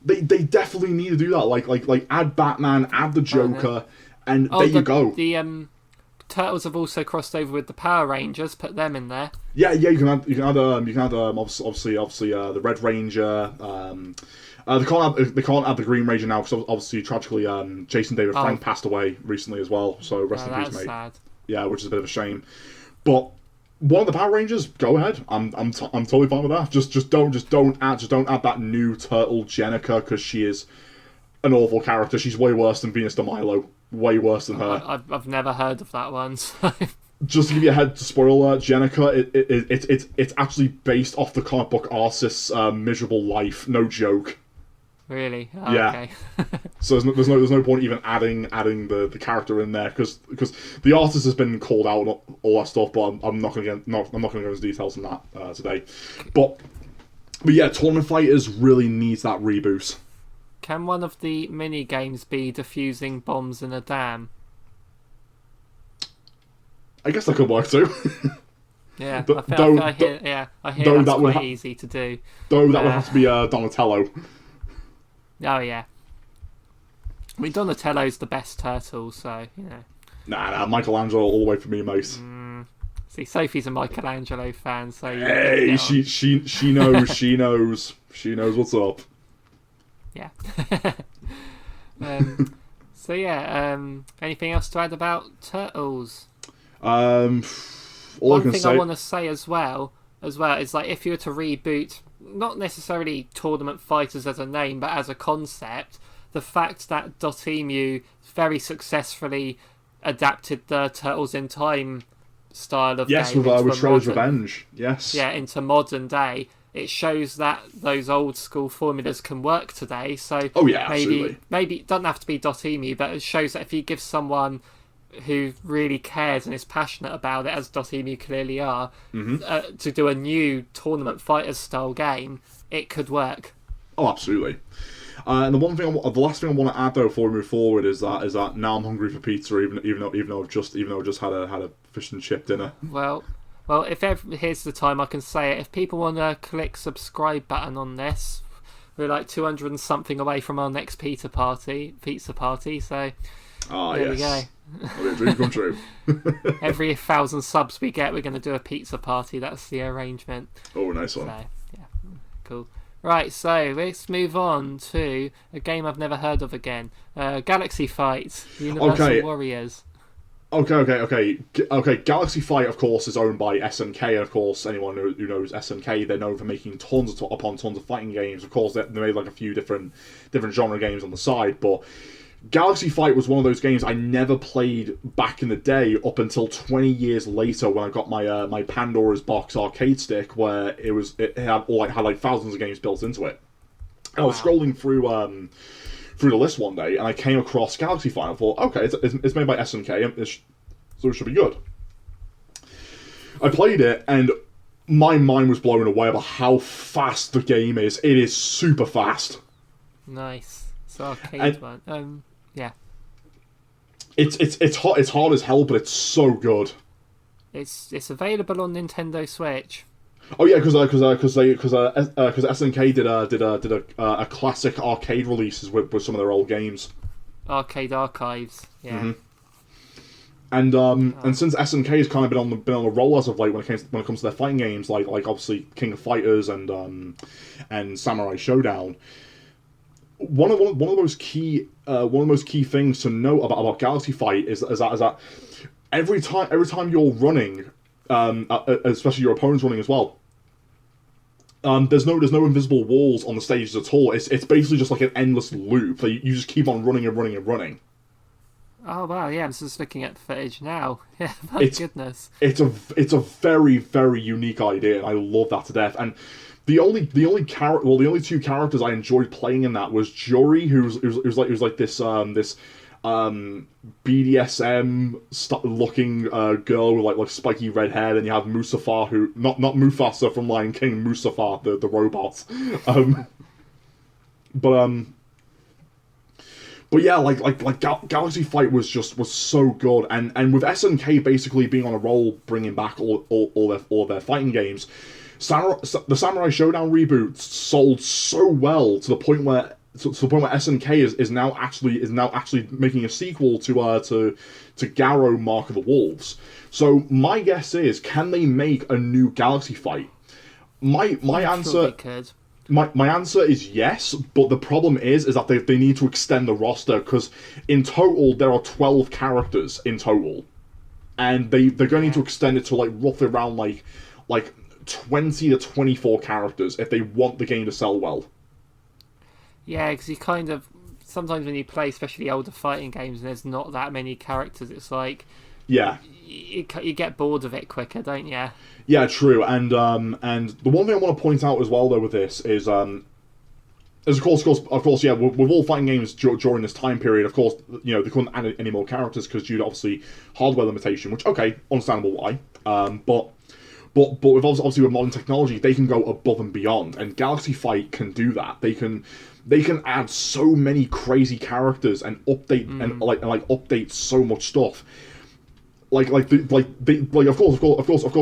Speaker 2: they definitely need to do that. Like add Batman, add the Joker, and there you go.
Speaker 1: The Turtles have also crossed over with the Power Rangers. Put them in there.
Speaker 2: Yeah. You can add obviously the Red Ranger. They can't add the Green Ranger now because obviously tragically Jason David Frank passed away recently as well. So rest in peace, mate.
Speaker 1: Sad.
Speaker 2: Yeah, which is a bit of a shame. But one of the Power Rangers, go ahead. I'm totally fine with that. Just don't add that new Turtle Jenica, because she is an awful character. She's way worse than Venus de Milo. Way worse than her.
Speaker 1: I've never heard of that one. So.
Speaker 2: Just to give you a head spoiler, Jenica, it's actually based off the comic book artist's miserable life. No joke.
Speaker 1: Really? Oh,
Speaker 2: yeah.
Speaker 1: Okay.
Speaker 2: So there's no point even adding the character in there because the artist has been called out and all that stuff. But I'm not gonna go into details on that today. But yeah, Tournament Fighters really needs that reboot.
Speaker 1: Can one of the mini games be defusing bombs in a dam?
Speaker 2: I guess that could work too.
Speaker 1: Yeah, I hear that's quite easy to do.
Speaker 2: Though that would have to be Donatello.
Speaker 1: Oh yeah. I mean, Donatello's the best turtle, so you know.
Speaker 2: Nah, Michelangelo all the way for me, Mace.
Speaker 1: See, Sophie's a Michelangelo fan, so
Speaker 2: hey, she knows what's up.
Speaker 1: Yeah. So yeah, anything else to add about Turtles? One thing I want to say as well is like if you were to reboot, not necessarily Tournament Fighters as a name, but as a concept, the fact that Dotemu very successfully adapted the Turtles in Time style of game
Speaker 2: with Shredder's Revenge. Yes.
Speaker 1: Yeah, into modern day. It shows that those old school formulas can work today. So maybe it doesn't have to be Dotemu, but it shows that if you give someone who really cares and is passionate about it, as Dotemu clearly are, to do a new Tournament Fighters style game, it could work.
Speaker 2: Oh, absolutely. And the last thing I want to add though before we move forward is that now I'm hungry for pizza, even though I've just had a fish and chip dinner.
Speaker 1: Well, here's the time I can say it. If people want to click subscribe button on this, we're like 200 and something away from our next pizza party. So there we go.
Speaker 2: Dream come true.
Speaker 1: Every 1,000 subs we get, we're going to do a pizza party. That's the arrangement.
Speaker 2: Oh, nice one.
Speaker 1: So, yeah, cool. Right, so let's move on to a game I've never heard of again. Galaxy Fight, Universal Warriors.
Speaker 2: Okay. Galaxy Fight, of course, is owned by SNK, and of course, anyone who knows SNK, they're known for making tons of fighting games. Of course, they made like a few different genre games on the side, but Galaxy Fight was one of those games I never played back in the day up until 20 years later when I got my my Pandora's Box arcade stick, where it had like thousands of games built into it. And I was scrolling through the list one day, and I came across Galaxy Fight. I thought, okay, it's made by SNK, so it should be good. I played it, and my mind was blown away about how fast the game is. It is super fast.
Speaker 1: Nice. It's arcade one. Yeah.
Speaker 2: It's hard as hell, but it's so good.
Speaker 1: It's available on Nintendo Switch.
Speaker 2: Oh yeah, because SNK did a classic arcade releases with some of their old games.
Speaker 1: Arcade Archives, yeah.
Speaker 2: Mm-hmm. And since SNK has kind of been on the roll as of late when it comes to their fighting games, like obviously King of Fighters and Samurai Showdown. One of the most key things to note about Galaxy Fight is that every time you're running, especially your opponent's running as well. There's no invisible walls on the stages at all. It's basically just like an endless loop. Like you just keep on running and running and running.
Speaker 1: Oh wow, yeah, I'm just looking at the footage now. Yeah, my goodness.
Speaker 2: It's a very, very unique idea, and I love that to death. And the only two characters I enjoyed playing in that was Jory, who's like this BDSM looking girl with like spiky red hair. Then you have Mustafar, who not Mufasa from Lion King, Mustafar the robot. But yeah, like Galaxy Fight was so good, and with SNK basically being on a roll, bringing back all their fighting games, the Samurai Showdown reboot sold so well to the point where SNK is now actually making a sequel to Garou Mark of the Wolves. So my guess is, can they make a new Galaxy Fight? My answer.
Speaker 1: Sure they could.
Speaker 2: My answer is yes, but the problem is that they need to extend the roster, because in total there are 12 characters in total, and they're going to need to extend it to like roughly around like 20 to 24 characters if they want the game to sell well.
Speaker 1: Yeah, because you kind of sometimes when you play, especially older fighting games, and there's not that many characters, it's like you get bored of it quicker, don't you?
Speaker 2: Yeah, true. And the one thing I want to point out as well though with this is of course, yeah, with all fighting games during this time period, of course, you know, they couldn't add any more characters because due to obviously hardware limitation, which okay, understandable why. But with obviously with modern technology, they can go above and beyond, and Galaxy Fight can do that. They can add so many crazy characters and update and update so much stuff. Of course,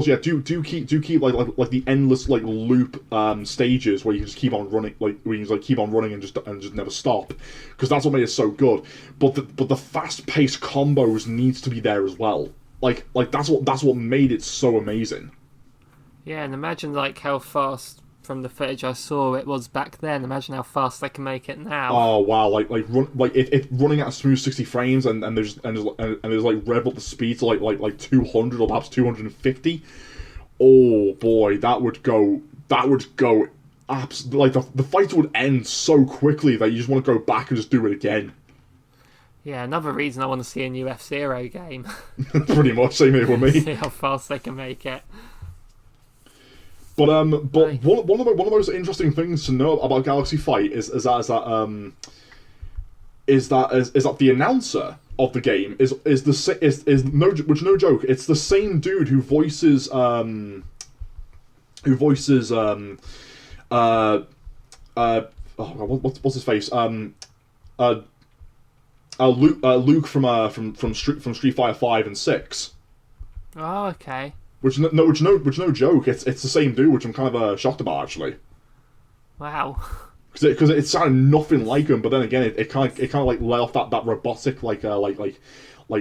Speaker 2: yeah. Do keep like the endless like loop stages where you can just keep on running, and just never stop, because that's what made it so good. But the fast paced combos needs to be there as well. Like that's what made it so amazing.
Speaker 1: Yeah, and imagine like how fast, from the footage I saw, it was back then. Imagine how fast they can make it now.
Speaker 2: Oh wow! If running at a smooth 60 frames and there's like rev up the speed to like 200 or perhaps 250. Oh boy, that would go. Like the fight would end so quickly that you just want to go back and just do it again.
Speaker 1: Yeah, another reason I want to see a new F-Zero game.
Speaker 2: Pretty much, same here with me.
Speaker 1: See how fast they can make it.
Speaker 2: But one of the most interesting things to know about Galaxy Fight is that the announcer of the game is no joke. It's the same dude who voices what's his face Luke from Street Fighter 5 and 6.
Speaker 1: Oh, okay.
Speaker 2: Which no joke. It's the same dude, which I'm kind of shocked about actually.
Speaker 1: Wow.
Speaker 2: Because it sounded nothing like him, but then again, it kind of like let off that robotic like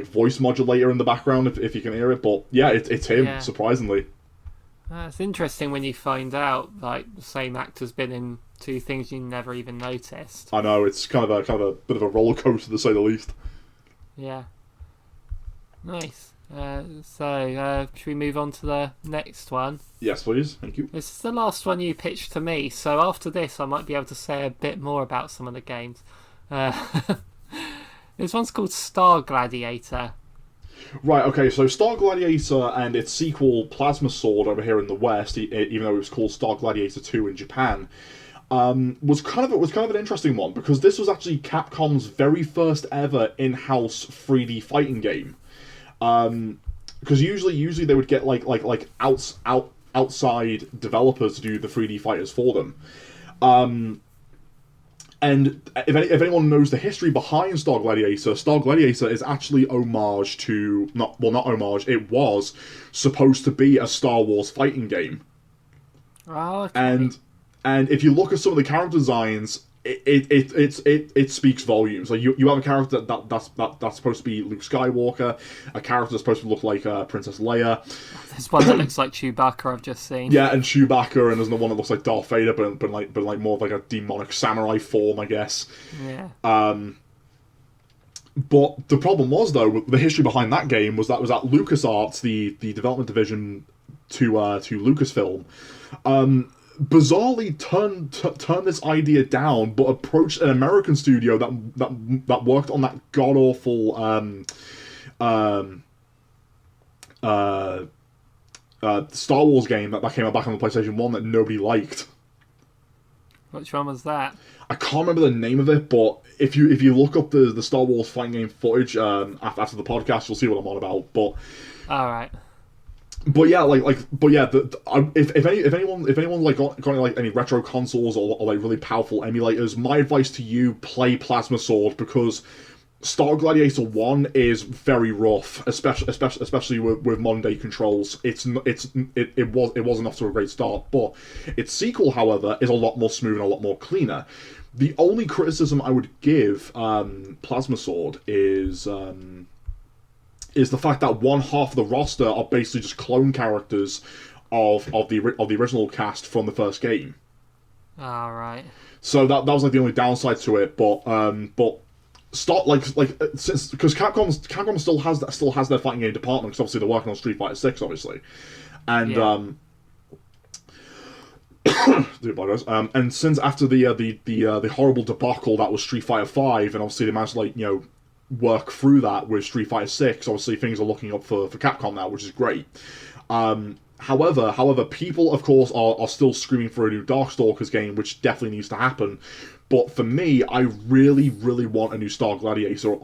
Speaker 2: voice modulator in the background if you can hear it. But yeah, it's him, surprisingly.
Speaker 1: It's interesting when you find out like the same actor's been in two things you never even noticed.
Speaker 2: I know, it's kind of a bit of a roller coaster to say the least.
Speaker 1: Yeah. Nice. Should we move on to the next one?
Speaker 2: Yes, please. Thank you.
Speaker 1: This is the last one you pitched to me, so after this I might be able to say a bit more about some of the games. This one's called Star Gladiator.
Speaker 2: Right, okay, so Star Gladiator and its sequel Plasma Sword over here in the West, even though it was called Star Gladiator 2 in Japan, was kind of an interesting one, because this was actually Capcom's very first ever in-house 3D fighting game. Because usually they would get outside developers to do the 3D fighters for them. And if anyone knows the history behind Star Gladiator is actually homage to not homage. It was supposed to be a Star Wars fighting game.
Speaker 1: Oh, okay.
Speaker 2: And if you look at some of the character designs, it speaks volumes. Like you have a character that's supposed to be Luke Skywalker, a character that's supposed to look like Princess Leia.
Speaker 1: There's one that looks like Chewbacca I've just seen.
Speaker 2: Yeah, and Chewbacca, and there's another one that looks like Darth Vader, but more of like a demonic samurai form, I guess.
Speaker 1: Yeah.
Speaker 2: But the problem was, though, the history behind that game was that LucasArts, the development division to Lucasfilm, bizarrely turned this idea down, but approached an American studio that worked on that god awful Star Wars game that came out back on the PlayStation 1 that nobody liked.
Speaker 1: Which one was that?
Speaker 2: I can't remember the name of it, but if you look up the Star Wars fighting game footage after the podcast, you'll see what I'm on about. But
Speaker 1: all right.
Speaker 2: But yeah, if anyone like got any retro consoles or like really powerful emulators, my advice to you: play Plasma Sword, because Star Gladiator 1 is very rough, especially with modern day controls. It wasn't off to a great start, but its sequel, however, is a lot more smooth and a lot more cleaner. The only criticism I would give Plasma Sword is the fact that one half of the roster are basically just clone characters of the original cast from the first game.
Speaker 1: All right.
Speaker 2: So that was like the only downside to it, but start since because Capcom still has their fighting game department, because obviously they're working on Street Fighter 6, obviously, and
Speaker 1: yeah.
Speaker 2: Do apologize. And since after the horrible debacle that was Street Fighter 5, and obviously they managed to work through that with Street Fighter 6, obviously things are looking up for Capcom now, which is great. However, people of course are still screaming for a new Darkstalkers game, which definitely needs to happen. But for me, I really, really want a new Star Gladiator,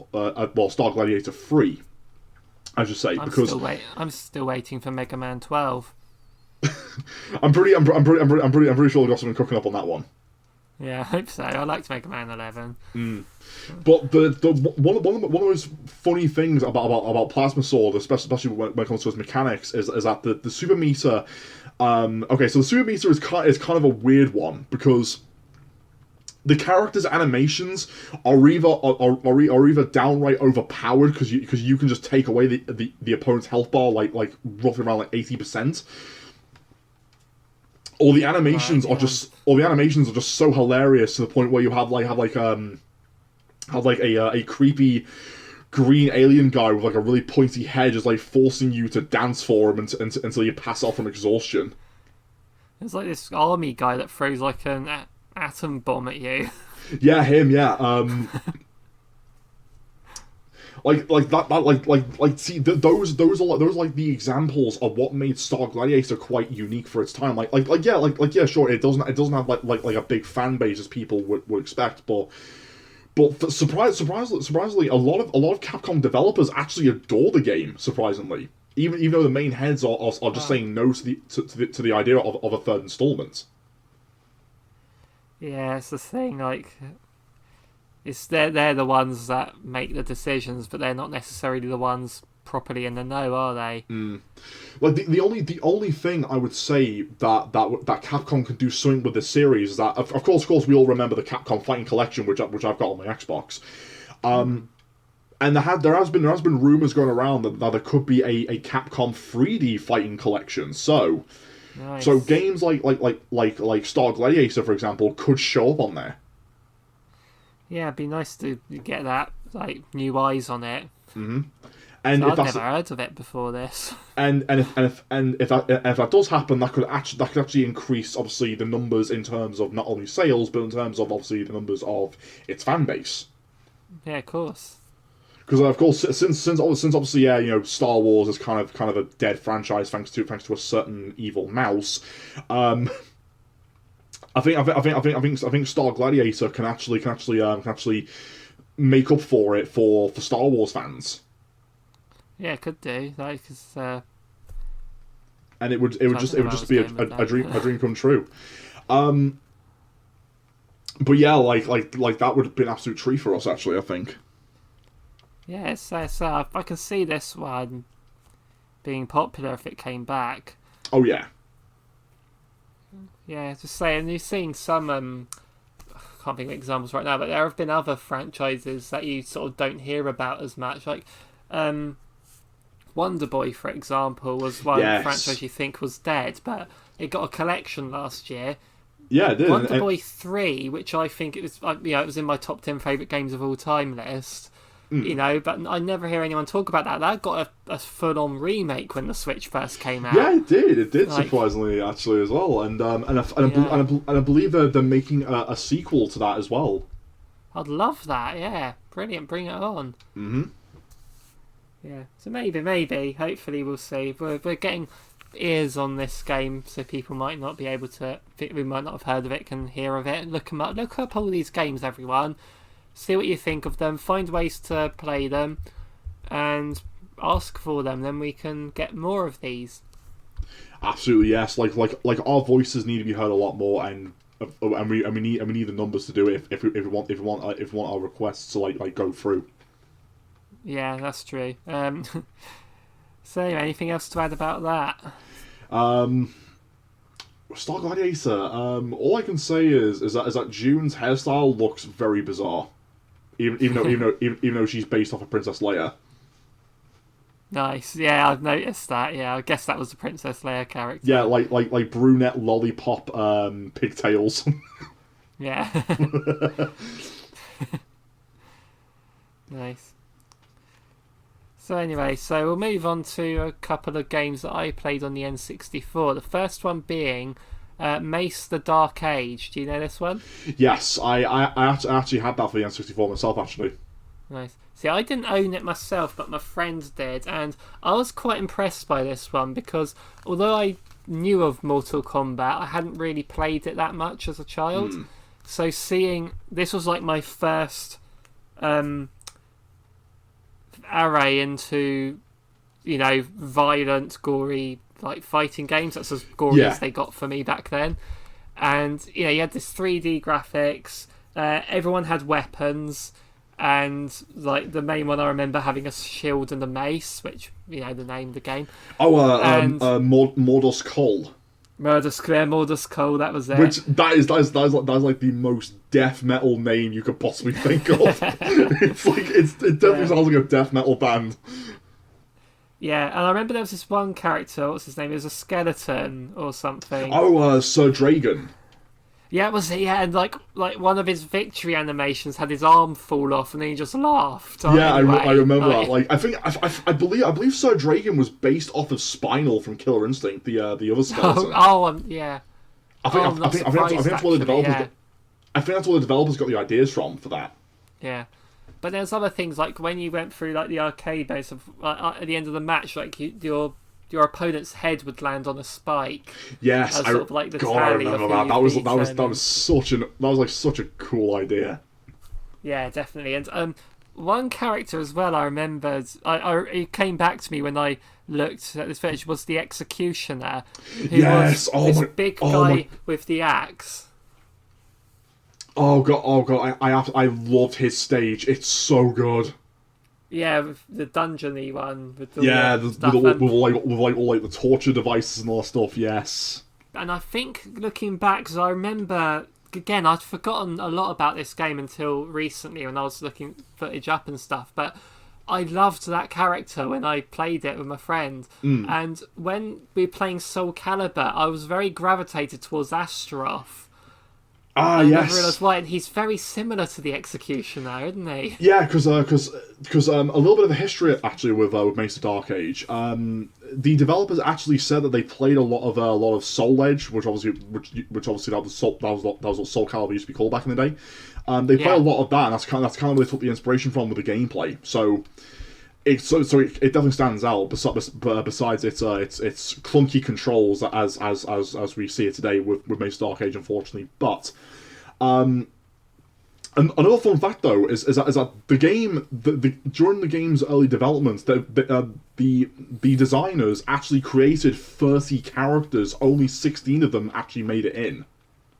Speaker 2: Star Gladiator 3, I should say, because
Speaker 1: I'm still waiting for Mega Man 12.
Speaker 2: I'm pretty sure they've got something cooking up on that one.
Speaker 1: Yeah, I hope so. I liked Mega Man 11.
Speaker 2: But one of the most funny things about Plasma Sword, especially when it comes to its mechanics, is that the super meter. Okay, so the super meter is kind of a weird one, because the characters' animations are either downright overpowered, because you can just take away the opponent's health bar like roughly around 80%. Or the animations are just so hilarious to the point where you have a creepy green alien guy with a really pointy head just forcing you to dance for him until you pass out from exhaustion.
Speaker 1: There's this army guy that throws an atom bomb at you.
Speaker 2: Yeah, him. Yeah. See, those are the examples of what made Star Gladiator quite unique for its time. Sure, it doesn't have a big fan base as people would expect, but surprisingly, a lot of Capcom developers actually adore the game. Surprisingly, even though the main heads are just saying no to the idea of a third installment.
Speaker 1: Yeah, it's the thing. It's they're the ones that make the decisions, but they're not necessarily the ones properly in the know, are they?
Speaker 2: The only thing I would say that Capcom can do something with this series is that of course we all remember the Capcom Fighting Collection, which I've got on my Xbox, and there has been rumors going around that there could be a Capcom 3D fighting collection. So,
Speaker 1: nice.
Speaker 2: So games like Star Gladiator, for example, could show up on there.
Speaker 1: Yeah, it'd be nice to get that new eyes on it.
Speaker 2: Mm-hmm. And
Speaker 1: So
Speaker 2: if
Speaker 1: I'd
Speaker 2: that's
Speaker 1: never heard of it before this.
Speaker 2: and if that does happen, that could actually increase obviously the numbers in terms of not only sales but in terms of obviously the numbers of its fan base.
Speaker 1: Yeah, of course.
Speaker 2: Because of course, since obviously Star Wars is kind of a dead franchise thanks to a certain evil mouse. I think Star Gladiator can actually make up for it for Star Wars fans.
Speaker 1: Yeah, it could do. Like,
Speaker 2: And it would just be a dream come true. But yeah, like that would have been an absolute treat for us actually, I think.
Speaker 1: yeah, so I can see this one being popular if it came back.
Speaker 2: Oh yeah.
Speaker 1: Yeah, just saying, you've seen some, I can't think of examples right now, but there have been other franchises that you sort of don't hear about as much. Like, Wonder Boy, for example, was one franchise you think was dead, but it got a collection last year.
Speaker 2: Yeah, it did.
Speaker 1: Wonder Boy 3, which I think it was, it was in my top 10 favourite games of all time list. But I never hear anyone talk about that. That got a full-on remake when the Switch first came out.
Speaker 2: Yeah, it did. It did, surprisingly, actually, as well. And I believe they're making a sequel to that as well.
Speaker 1: I'd love that. Yeah, brilliant. Bring it on.
Speaker 2: Mm-hmm.
Speaker 1: Yeah. So maybe. Hopefully, we'll see. We're getting ears on this game, so people might not be able to. We might not have heard of it, can hear of it. Look them up. Look up all these games, everyone. See what you think of them, find ways to play them, and ask for them. Then we can get more of these.
Speaker 2: Absolutely, yes. Like our voices need to be heard a lot more, and we need the numbers to do it if we want our requests to like go through.
Speaker 1: Yeah, that's true. So anything else to add about that?
Speaker 2: Star Gladiator. All I can say is that June's hairstyle looks very bizarre. Even though she's based off of Princess Leia.
Speaker 1: Nice, yeah, I've noticed that. Yeah, I guess that was the Princess Leia character.
Speaker 2: Yeah, like brunette lollipop pigtails.
Speaker 1: Yeah. Nice. So anyway, we'll move on to a couple of games that I played on the N64. The first one being Mace the Dark Age. Do you know this one?
Speaker 2: Yes, I actually had that for the N64 myself, actually.
Speaker 1: Nice. See, I didn't own it myself, but my friend did, and I was quite impressed by this one because although I knew of Mortal Kombat, I hadn't really played it that much as a child. So seeing this was like my first array into violent, gory like fighting games. That's as gory as they got for me back then. And you had this 3D graphics, everyone had weapons, and like the main one I remember having a shield and a mace, which the name of the game.
Speaker 2: Mordus Cole.
Speaker 1: Mordus Cole, that was it.
Speaker 2: Which that is like the most death metal name you could possibly think of. It definitely sounds like a death metal band.
Speaker 1: Yeah, and I remember there was this one character, what's his name? It was a skeleton or something.
Speaker 2: Sir Dragon.
Speaker 1: Yeah, it was. Yeah, and like one of his victory animations had his arm fall off, and then he just laughed.
Speaker 2: Yeah, anyway, I remember that. Like, I believe Sir Dragon was based off of Spinal from Killer Instinct, the other skeleton.
Speaker 1: Yeah.
Speaker 2: I think that's where the developers. I think that's where the developers got the ideas from for that.
Speaker 1: Yeah. But there's other things, like when you went through like the arcade base of at the end of the match, like your opponent's head would land on a spike.
Speaker 2: Yes,
Speaker 1: I remember
Speaker 2: that. That was such a cool idea.
Speaker 1: Yeah, definitely. And one character as well I remembered. It came back to me when I looked at this footage, was the Executioner. Who was this big guy with the axe.
Speaker 2: Oh god! I loved his stage. It's so good.
Speaker 1: Yeah, with the dungeony one. With all
Speaker 2: with the torture devices and all that stuff. Yes.
Speaker 1: And I think looking back, because I remember again, I'd forgotten a lot about this game until recently when I was looking footage up and stuff. But I loved that character when I played it with my friend. And when we were playing Soul Calibur, I was very gravitated towards Astaroth.
Speaker 2: Ah,
Speaker 1: I
Speaker 2: yes.
Speaker 1: never realised why, and he's very similar to the Executioner, isn't he?
Speaker 2: Yeah, because a little bit of the history actually with Mace the Dark Age. The developers actually said that they played a lot of Soul Edge, which obviously that was what Soul Calibur used to be called back in the day. They played a lot of that, and that's kind of where they took the inspiration from with the gameplay. So it definitely stands out. Besides its clunky controls as we see it today with Mace the Dark Age, unfortunately, but. Another fun fact, though, is that the game, during the game's early development, the designers actually created 30 characters. Only 16 of them actually made it in.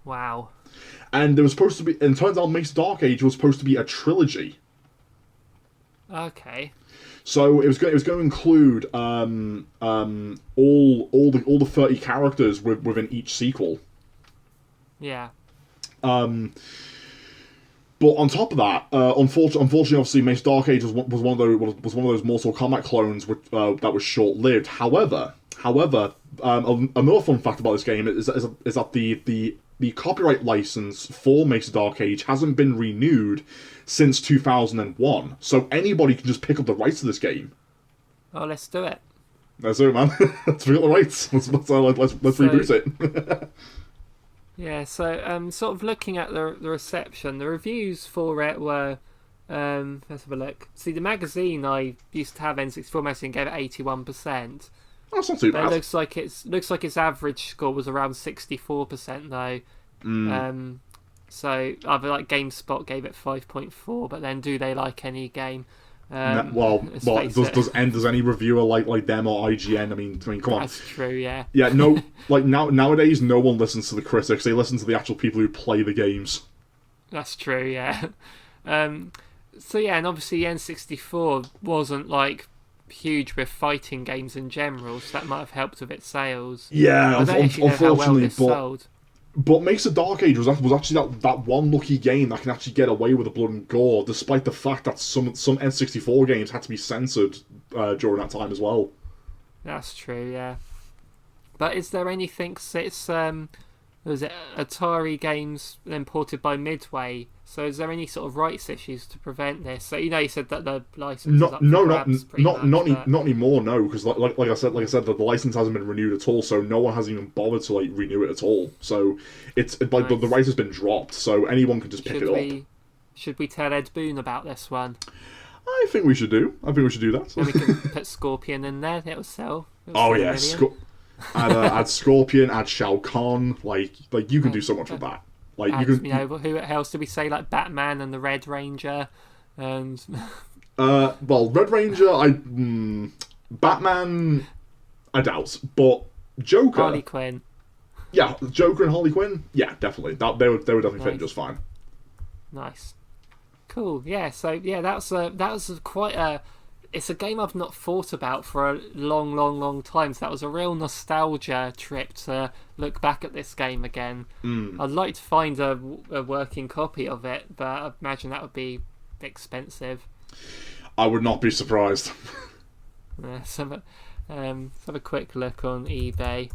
Speaker 1: Wow.
Speaker 2: And there was supposed to be, and it turns out Mace the Dark Age was supposed to be a trilogy.
Speaker 1: Okay.
Speaker 2: So it was going to include all the 30 characters within each sequel.
Speaker 1: Yeah.
Speaker 2: But on top of that, unfortunately, obviously, Mace Dark Age was one of those Mortal Kombat clones that was short lived. However, another fun fact about this game is that the copyright license for Mace Dark Age hasn't been renewed since 2001. So anybody can just pick up the rights to this game.
Speaker 1: Oh, let's do it.
Speaker 2: That's it, man. Let's pick up the rights. Let's reboot it.
Speaker 1: Yeah, so sort of looking at the reception, the reviews for it were, let's have a look. See, the magazine I used to have, N64 magazine, gave it 81%.
Speaker 2: That's not too bad.
Speaker 1: But it looks like its average score was around 64% though. So either like GameSpot gave it 5.4, but then do they like any game?
Speaker 2: Does any reviewer like them or IGN? I mean, come on.
Speaker 1: That's true, yeah.
Speaker 2: Yeah, no, nowadays, no one listens to the critics. They listen to the actual people who play the games.
Speaker 1: That's true, yeah. So yeah, and obviously N64 wasn't like huge with fighting games in general, so that might have helped with its sales.
Speaker 2: Yeah,
Speaker 1: I don't actually know how well this sold.
Speaker 2: But Mace the Dark Age was actually that one lucky game that can actually get away with the blood and gore, despite the fact that some N64 games had to be censored during that time as well.
Speaker 1: That's true, yeah. But is there anything? It's was it Atari games imported by Midway? So is there any sort of rights issues to prevent this? So you said that the license
Speaker 2: not anymore. No, because like I said, the license hasn't been renewed at all. So no one has even bothered to renew it at all. So it's like the rights has been dropped. So anyone can just pick it up.
Speaker 1: Should we tell Ed Boon about this one?
Speaker 2: I think we should do. that.
Speaker 1: And we can put Scorpion in there. It'll sell.
Speaker 2: Add Scorpion. Add Shao Kahn. Like you can do so much with that. Like
Speaker 1: who else do we say? Like Batman and the Red Ranger, and
Speaker 2: Red Ranger. Batman, I doubt, but Joker,
Speaker 1: Harley Quinn.
Speaker 2: Yeah, Joker and Harley Quinn. Yeah, definitely. They would definitely fit just fine.
Speaker 1: Nice, cool. Yeah. So yeah, that was quite a. It's a game I've not thought about for a long time. So that was a real nostalgia trip to look back at this game again. I'd like to find a working copy of it, but I imagine that would be expensive. I
Speaker 2: would not be surprised.
Speaker 1: Let's have a quick look on eBay.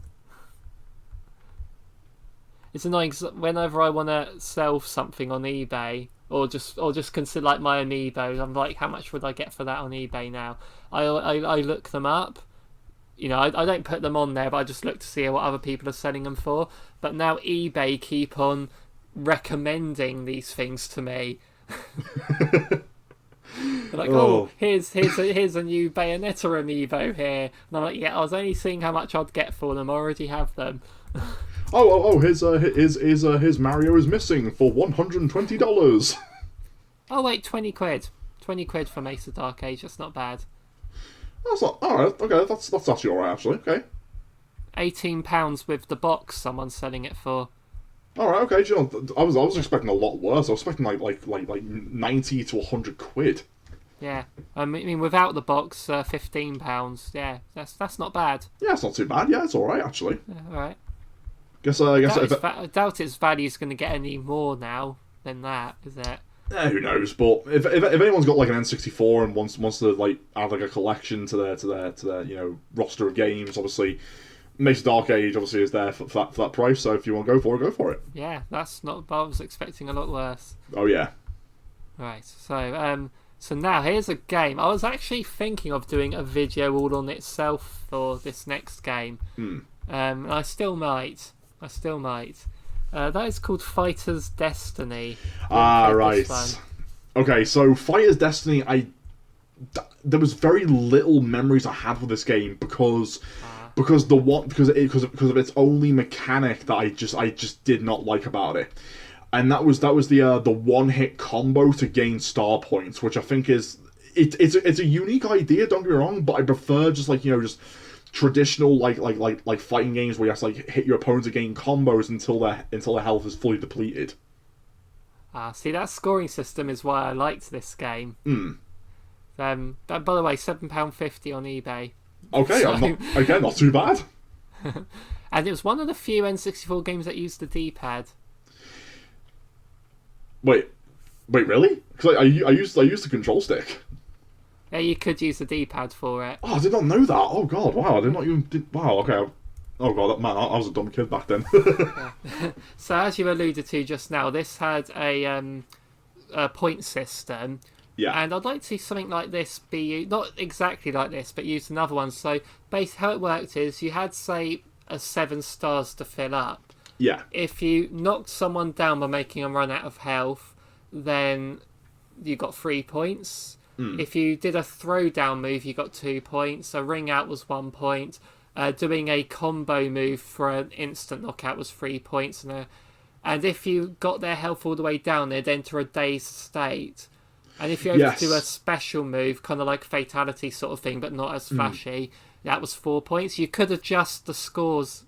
Speaker 1: It's annoying because whenever I want to sell something on eBay, or just consider like my amiibos, I'm like, how much would I get for that on eBay now? I look them up. You know, I don't put them on there, but I just look to see what other people are selling them for. But now eBay keep on recommending these things to me. Like, here's a new Bayonetta amiibo here, and I'm like, yeah, I was only seeing how much I'd get for them. I already have them.
Speaker 2: His Mario is missing for $120.
Speaker 1: Oh wait, 20 quid. 20 quid for Mace the Dark Age. That's not bad.
Speaker 2: That's not alright. Okay, that's actually alright. Actually, okay.
Speaker 1: £18 with the box. Someone's selling it for.
Speaker 2: Alright, okay. You know, I was expecting a lot worse. I was expecting like 90 to 100 quid.
Speaker 1: Yeah, I mean without the box, £15. Yeah, that's not bad.
Speaker 2: Yeah, it's not too bad. Yeah, it's alright actually.
Speaker 1: Yeah, alright.
Speaker 2: I
Speaker 1: doubt its value's going to get any more now than that, is it?
Speaker 2: Who knows? But if anyone's got like an N64 and wants to like add like a collection to their roster of games, obviously Mace the Dark Age obviously is there for that price, so if you want to go for it.
Speaker 1: Yeah, that's not. I was expecting a lot worse.
Speaker 2: Oh yeah.
Speaker 1: Right. So now here's a game. I was actually thinking of doing a video all on itself for this next game. I still might. That is called Fighter's Destiny.
Speaker 2: Right. Okay, so Fighter's Destiny, there was very little memories I had with this game because of its only mechanic that I just did not like about it, and that was the one hit combo to gain star points, which I think is it's a unique idea. Don't get me wrong, but I prefer just traditional like fighting games where you have to hit your opponents to gain combos until their health is fully depleted.
Speaker 1: See, that scoring system is why I liked this game. By the way, £7.50 on eBay.
Speaker 2: Okay, so... not too bad.
Speaker 1: And it was one of the few N64 games that used the D-pad.
Speaker 2: Wait, really? Because I used the control stick.
Speaker 1: Yeah, you could use the D-pad for it.
Speaker 2: Oh, I did not know that. Oh god, wow, I did not even. Wow, okay. Oh god, man, I was a dumb kid back then.
Speaker 1: So as you alluded to just now, this had a point system.
Speaker 2: Yeah.
Speaker 1: And I'd like to see something like this be not exactly like this, but use another one. So basically how it worked is you had, say, 7 stars to fill up.
Speaker 2: Yeah.
Speaker 1: If you knocked someone down by making them run out of health, then you got 3 points. If you did a throwdown move, you got 2 points. A ring out was 1 point. Doing a combo move for an instant knockout was 3 points. And if you got their health all the way down, they'd enter a dazed state. And if you were to do a special move, kind of like fatality sort of thing, but not as flashy, that was 4 points. You could adjust the scores,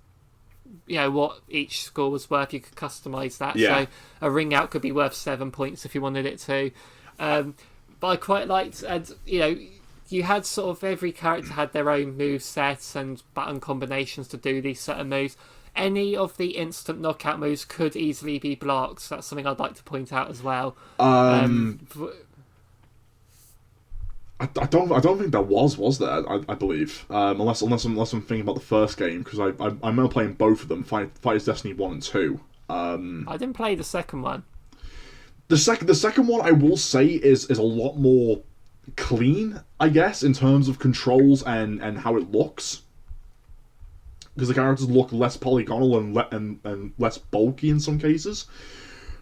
Speaker 1: what each score was worth. You could customise that.
Speaker 2: Yeah.
Speaker 1: So a ring out could be worth 7 points if you wanted it to. But I quite liked, and you had sort of every character had their own move sets and button combinations to do these certain moves. Any of the instant knockout moves could easily be blocked. So that's something I'd like to point out as well.
Speaker 2: I don't think there was there. I believe unless I'm thinking about the first game, because I remember playing both of them, Fighter's Destiny 1 and 2.
Speaker 1: I didn't play the second one.
Speaker 2: The second one I will say is a lot more clean, I guess, in terms of controls and how it looks, because the characters look less polygonal and less bulky in some cases.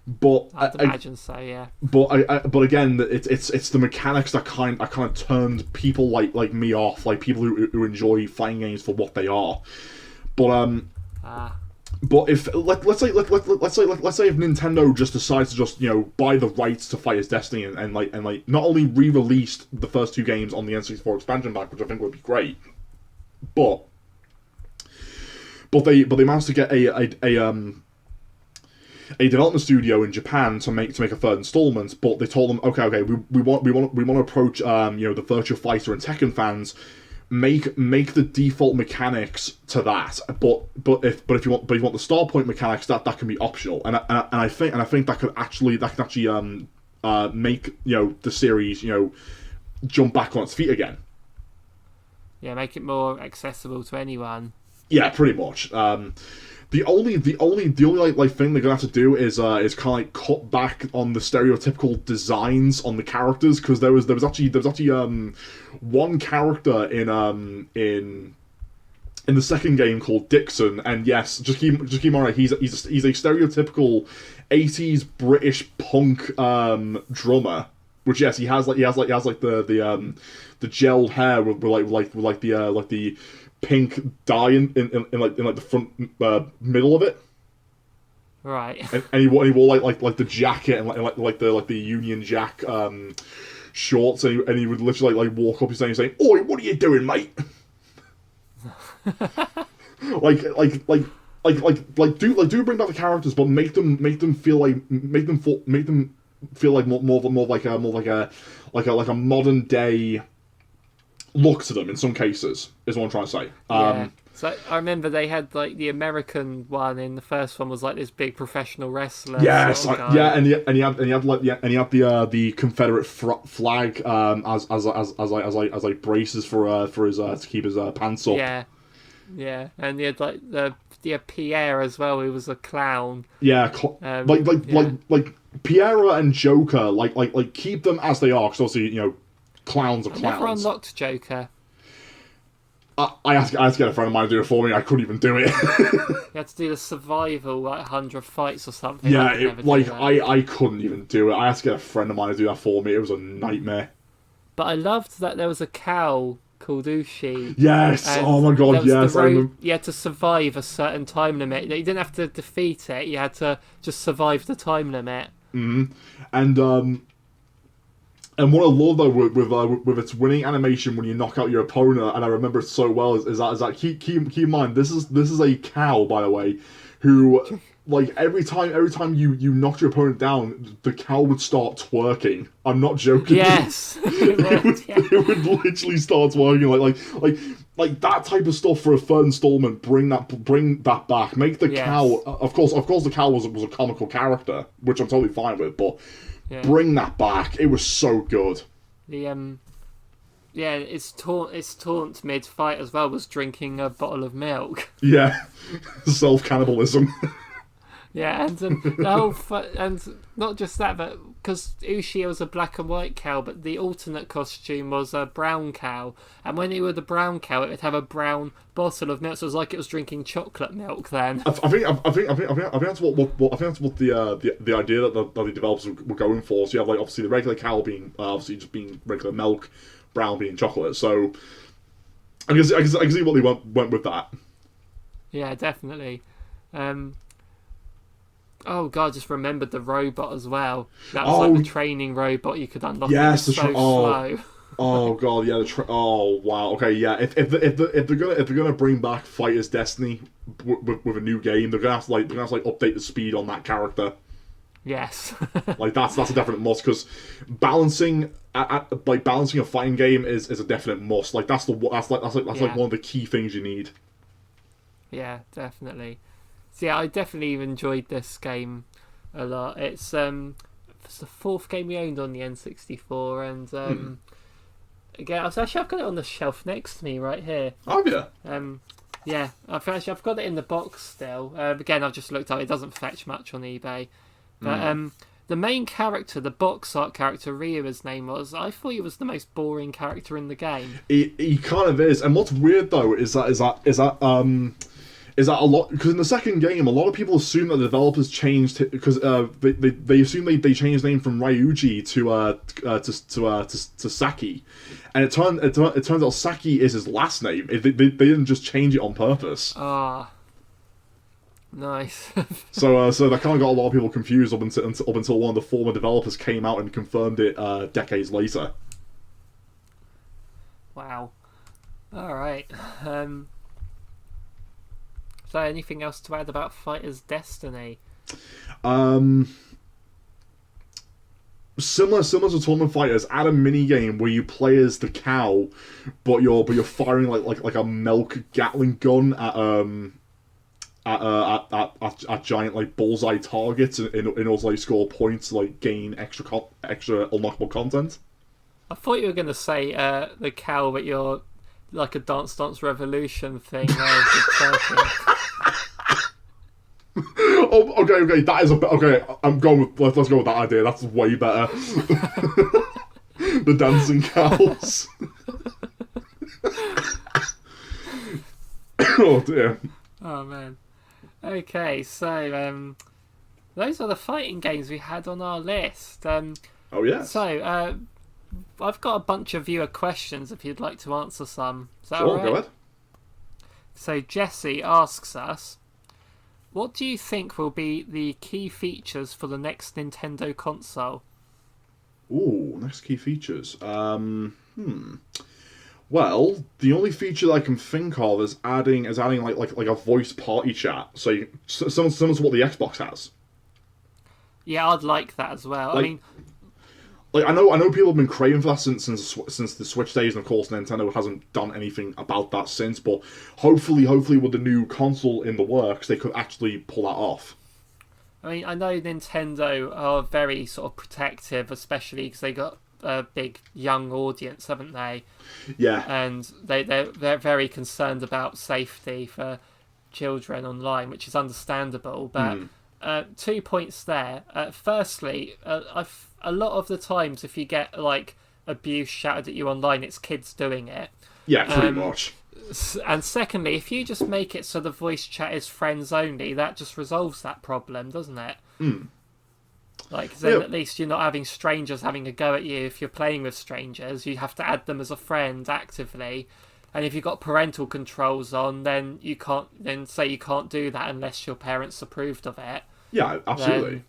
Speaker 2: But
Speaker 1: I'd imagine so, yeah.
Speaker 2: But again, it's the mechanics that kind of turned people like me off, like people who enjoy fighting games for what they are. But if let's say if Nintendo just decides to just buy the rights to Fighter's Destiny and not only re-released the first 2 games on the N64 expansion pack, which I think would be great, but they managed to get a development studio in Japan to make a third installment, but they told them, okay, we want to approach the Virtua Fighter and Tekken fans, make the default mechanics to that, but if you want the star point mechanics, that can be optional, and I think that can actually make the series jump back on its feet again.
Speaker 1: Yeah, make it more accessible to anyone.
Speaker 2: Yeah, pretty much. The only thing they're gonna have to do is kind of cut back on the stereotypical designs on the characters, because there was actually one character in the second game called Dixon, and yes, just keep in mind he's a stereotypical 80s British punk drummer. Which yes, he has the gelled hair with the pink dye in the front middle of it.
Speaker 1: Right.
Speaker 2: And he wore like the jacket and like the Union Jack shorts, and he would literally walk up and saying, "Oi, what are you doing, mate?" do bring back the characters, but make them feel more like a modern day look to them in some cases, is what I'm trying to say.
Speaker 1: Yeah. So I remember they had the American one in the first one was this big professional wrestler.
Speaker 2: Yes,
Speaker 1: sort of guy.
Speaker 2: and he had the Confederate flag as braces for his to keep his pants up.
Speaker 1: Yeah. Yeah, and you had like the Pierre as well, who was a clown.
Speaker 2: Yeah, like Piera and Joker, like keep them as they are, because obviously clowns are
Speaker 1: I
Speaker 2: clowns.
Speaker 1: never unlocked Joker.
Speaker 2: I had to get a friend of mine to do it for me. I couldn't even do it.
Speaker 1: You had to do the survival, like 100 fights or something.
Speaker 2: Yeah,
Speaker 1: I
Speaker 2: I couldn't even do it. I had to get a friend of mine to do that for me. It was a nightmare.
Speaker 1: But I loved that there was a cow called Ushi.
Speaker 2: Yes. Oh my god. Yes.
Speaker 1: You had to survive a certain time limit. You didn't have to defeat it. You had to just survive the time limit.
Speaker 2: Mm-hmm. And what I love though with its winning animation when you knock out your opponent, and I remember it so well, is that keep in mind this is a cow, by the way, who like every time you knocked your opponent down, the cow would start twerking. I'm not joking.
Speaker 1: Yes.
Speaker 2: It would literally start twerking like that type of stuff for a third installment. Bring that back. Make the cow. Of course the cow was a comical character, which I'm totally fine with, but. Yeah. Bring that back. It was so good.
Speaker 1: Its taunt mid-fight as well was drinking a bottle of milk.
Speaker 2: Yeah. Self-cannibalism.
Speaker 1: Yeah, and the whole and not just that, but because Ushio was a black and white cow, but the alternate costume was a brown cow, and when you were the brown cow, it would have a brown bottle of milk, so it was like it was drinking chocolate milk. Then
Speaker 2: I think that's what the idea that the developers were going for. So you have like obviously the regular cow being obviously just being regular milk, brown being chocolate. So I can see what they went with that.
Speaker 1: Yeah, definitely. Oh god, I just remembered the robot as well. That was like the training robot you could unlock. Yes, slow.
Speaker 2: Oh god, yeah. Oh wow. Okay, yeah. If they're gonna bring back Fighter's Destiny with a new game, they're gonna have to update the speed on that character.
Speaker 1: Yes.
Speaker 2: Like that's a definite must, because balancing a fighting game is a definite must. Like that's one of the key things you need.
Speaker 1: Yeah, definitely. So yeah, I definitely enjoyed this game a lot. It's the fourth game we owned on the N64, and again, I've got it on the shelf next to me right here.
Speaker 2: Oh yeah.
Speaker 1: Yeah, I've got it in the box still. Again, I've just looked up. It doesn't fetch much on eBay, but the main character, the box art character, Ryu, his name was. I thought he was the most boring character in the game.
Speaker 2: He kind of is, and what's weird though is that a lot, because in the second game, a lot of people assume that the developers changed, because they assume they changed the name from Ryuji to Saki, and it turns out Saki is his last name. They didn't just change it on purpose.
Speaker 1: Ah, nice.
Speaker 2: So that kind of got a lot of people confused up until one of the former developers came out and confirmed it decades later.
Speaker 1: Wow. All right. So anything else to add about Fighter's Destiny?
Speaker 2: Similar to Tournament Fighters, add a mini game where you play as the cow, but you're firing like a milk Gatling gun at giant like bullseye targets in order to score points to gain extra unlockable content.
Speaker 1: I thought you were going to say the cow, but you're like a Dance Dance Revolution thing.
Speaker 2: Oh, okay. That is okay. I'm going with. Let's go with that idea. That's way better. The dancing cows. Oh dear.
Speaker 1: Oh man. Okay, so those are the fighting games we had on our list.
Speaker 2: Oh yeah.
Speaker 1: So I've got a bunch of viewer questions if you'd like to answer some. Is that
Speaker 2: sure,
Speaker 1: all right?
Speaker 2: Go ahead.
Speaker 1: So Jesse asks us, what do you think will be the key features for the next Nintendo console?
Speaker 2: Ooh, next key features. Well, the only feature that I can think of is adding like a voice party chat. So similar to what the Xbox has.
Speaker 1: Yeah, I'd like that as well. I mean,
Speaker 2: I know people have been craving for that since the Switch days, and of course Nintendo hasn't done anything about that since. But hopefully with the new console in the works, they could actually pull that off.
Speaker 1: I mean, I know Nintendo are very sort of protective, especially because they got a big young audience, haven't they?
Speaker 2: Yeah.
Speaker 1: And they're very concerned about safety for children online, which is understandable. But 2 points there. Firstly, a lot of the times if you get like abuse shouted at you online, it's kids doing it.
Speaker 2: Yeah, pretty much.
Speaker 1: And secondly, if you just make it so the voice chat is friends only, that just resolves that problem, doesn't it? Like, then at least you're not having strangers having a go at you. If you're playing with strangers, you have to add them as a friend actively. And if you've got parental controls on, then you can't do that unless your parents approved of it.
Speaker 2: Yeah, absolutely.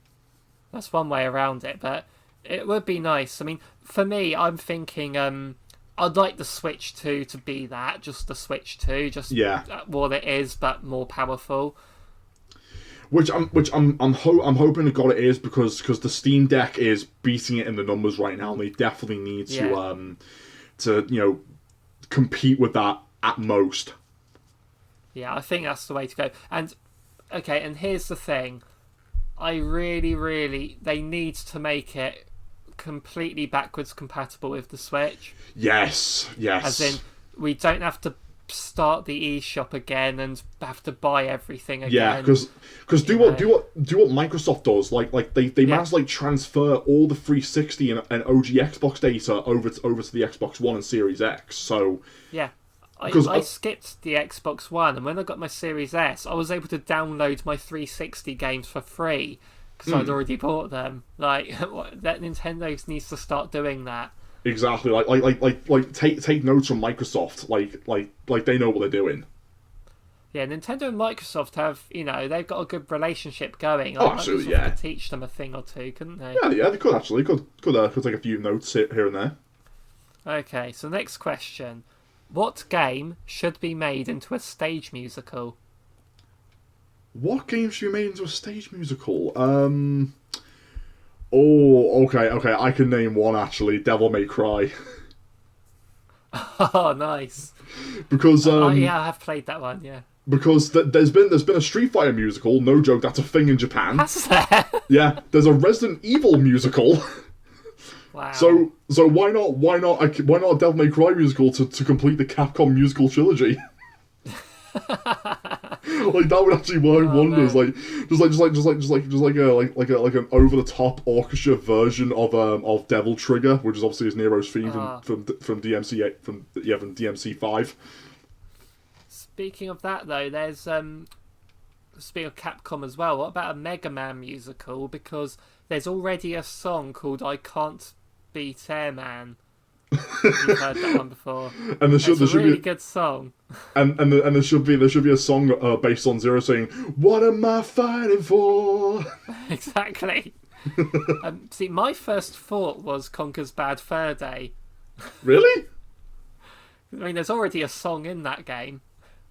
Speaker 1: That's one way around it, but it would be nice. I mean, for me, I'm thinking I'd like the Switch 2 to be that, just the Switch 2, just what it is, but more powerful. Which I'm
Speaker 2: hoping to God it is, because the Steam Deck is beating it in the numbers right now, and they definitely need to compete with that at most.
Speaker 1: Yeah, I think that's the way to go. And okay, and here's the thing. I really, they need to make it completely backwards compatible with the Switch. Yes. As in, we don't have to start the eShop again and have to buy everything again.
Speaker 2: Yeah, because do what Microsoft does. Like they managed to transfer all the 360 and OG Xbox data over to the Xbox One and Series X. So
Speaker 1: yeah. I skipped the Xbox One, and when I got my Series S, I was able to download my 360 games for free because I'd already bought them. Like, that Nintendo needs to start doing that.
Speaker 2: Exactly. Like take notes from Microsoft. Like they know what they're doing.
Speaker 1: Yeah, Nintendo and Microsoft have, they've got a good relationship going.
Speaker 2: Oh, absolutely,
Speaker 1: Microsoft could teach them a thing or two, couldn't they?
Speaker 2: Yeah, they could actually. Could take a few notes here and there.
Speaker 1: Okay, so next question. What game should be made into a stage musical?
Speaker 2: What game should be made into a stage musical? Oh, okay. I can name one, actually. Devil May Cry.
Speaker 1: Oh, nice.
Speaker 2: Because
Speaker 1: I have played that one. Yeah.
Speaker 2: Because there's been a Street Fighter musical. No joke, that's a thing in Japan.
Speaker 1: Has there?
Speaker 2: Yeah. There's a Resident Evil musical.
Speaker 1: Wow.
Speaker 2: So why not a Devil May Cry musical to complete the Capcom musical trilogy? Like, that would actually work wonders. Man. Like an over the top orchestra version of Devil Trigger, which is obviously his Nero's theme from DMC from DMC 5.
Speaker 1: Speaking of that, though, there's speaking of Capcom as well. What about a Mega Man musical? Because there's already a song called "I Can't Beat Airman." You've heard that one before. And it's a really good song.
Speaker 2: And there should be a song based on Zero saying, "What am I fighting for?"
Speaker 1: Exactly. See, my first thought was Conker's Bad Fur Day.
Speaker 2: Really?
Speaker 1: I mean, there's already a song in that game.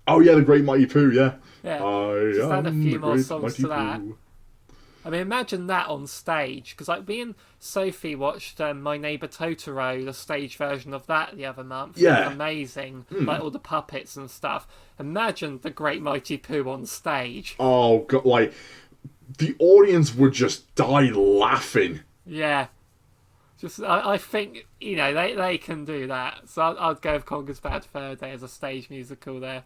Speaker 2: Oh yeah, the Great Mighty Pooh. Yeah.
Speaker 1: Just add a few more songs to that. I mean, imagine that on stage, because me and Sophie watched My Neighbor Totoro, the stage version of that the other month.
Speaker 2: Yeah.
Speaker 1: It was amazing, like all the puppets and stuff. Imagine the Great Mighty Pooh on stage.
Speaker 2: Oh god, like the audience would just die laughing.
Speaker 1: Yeah, I think they can do that. So I'd go with Conker's Bad Fur Day as a stage musical there.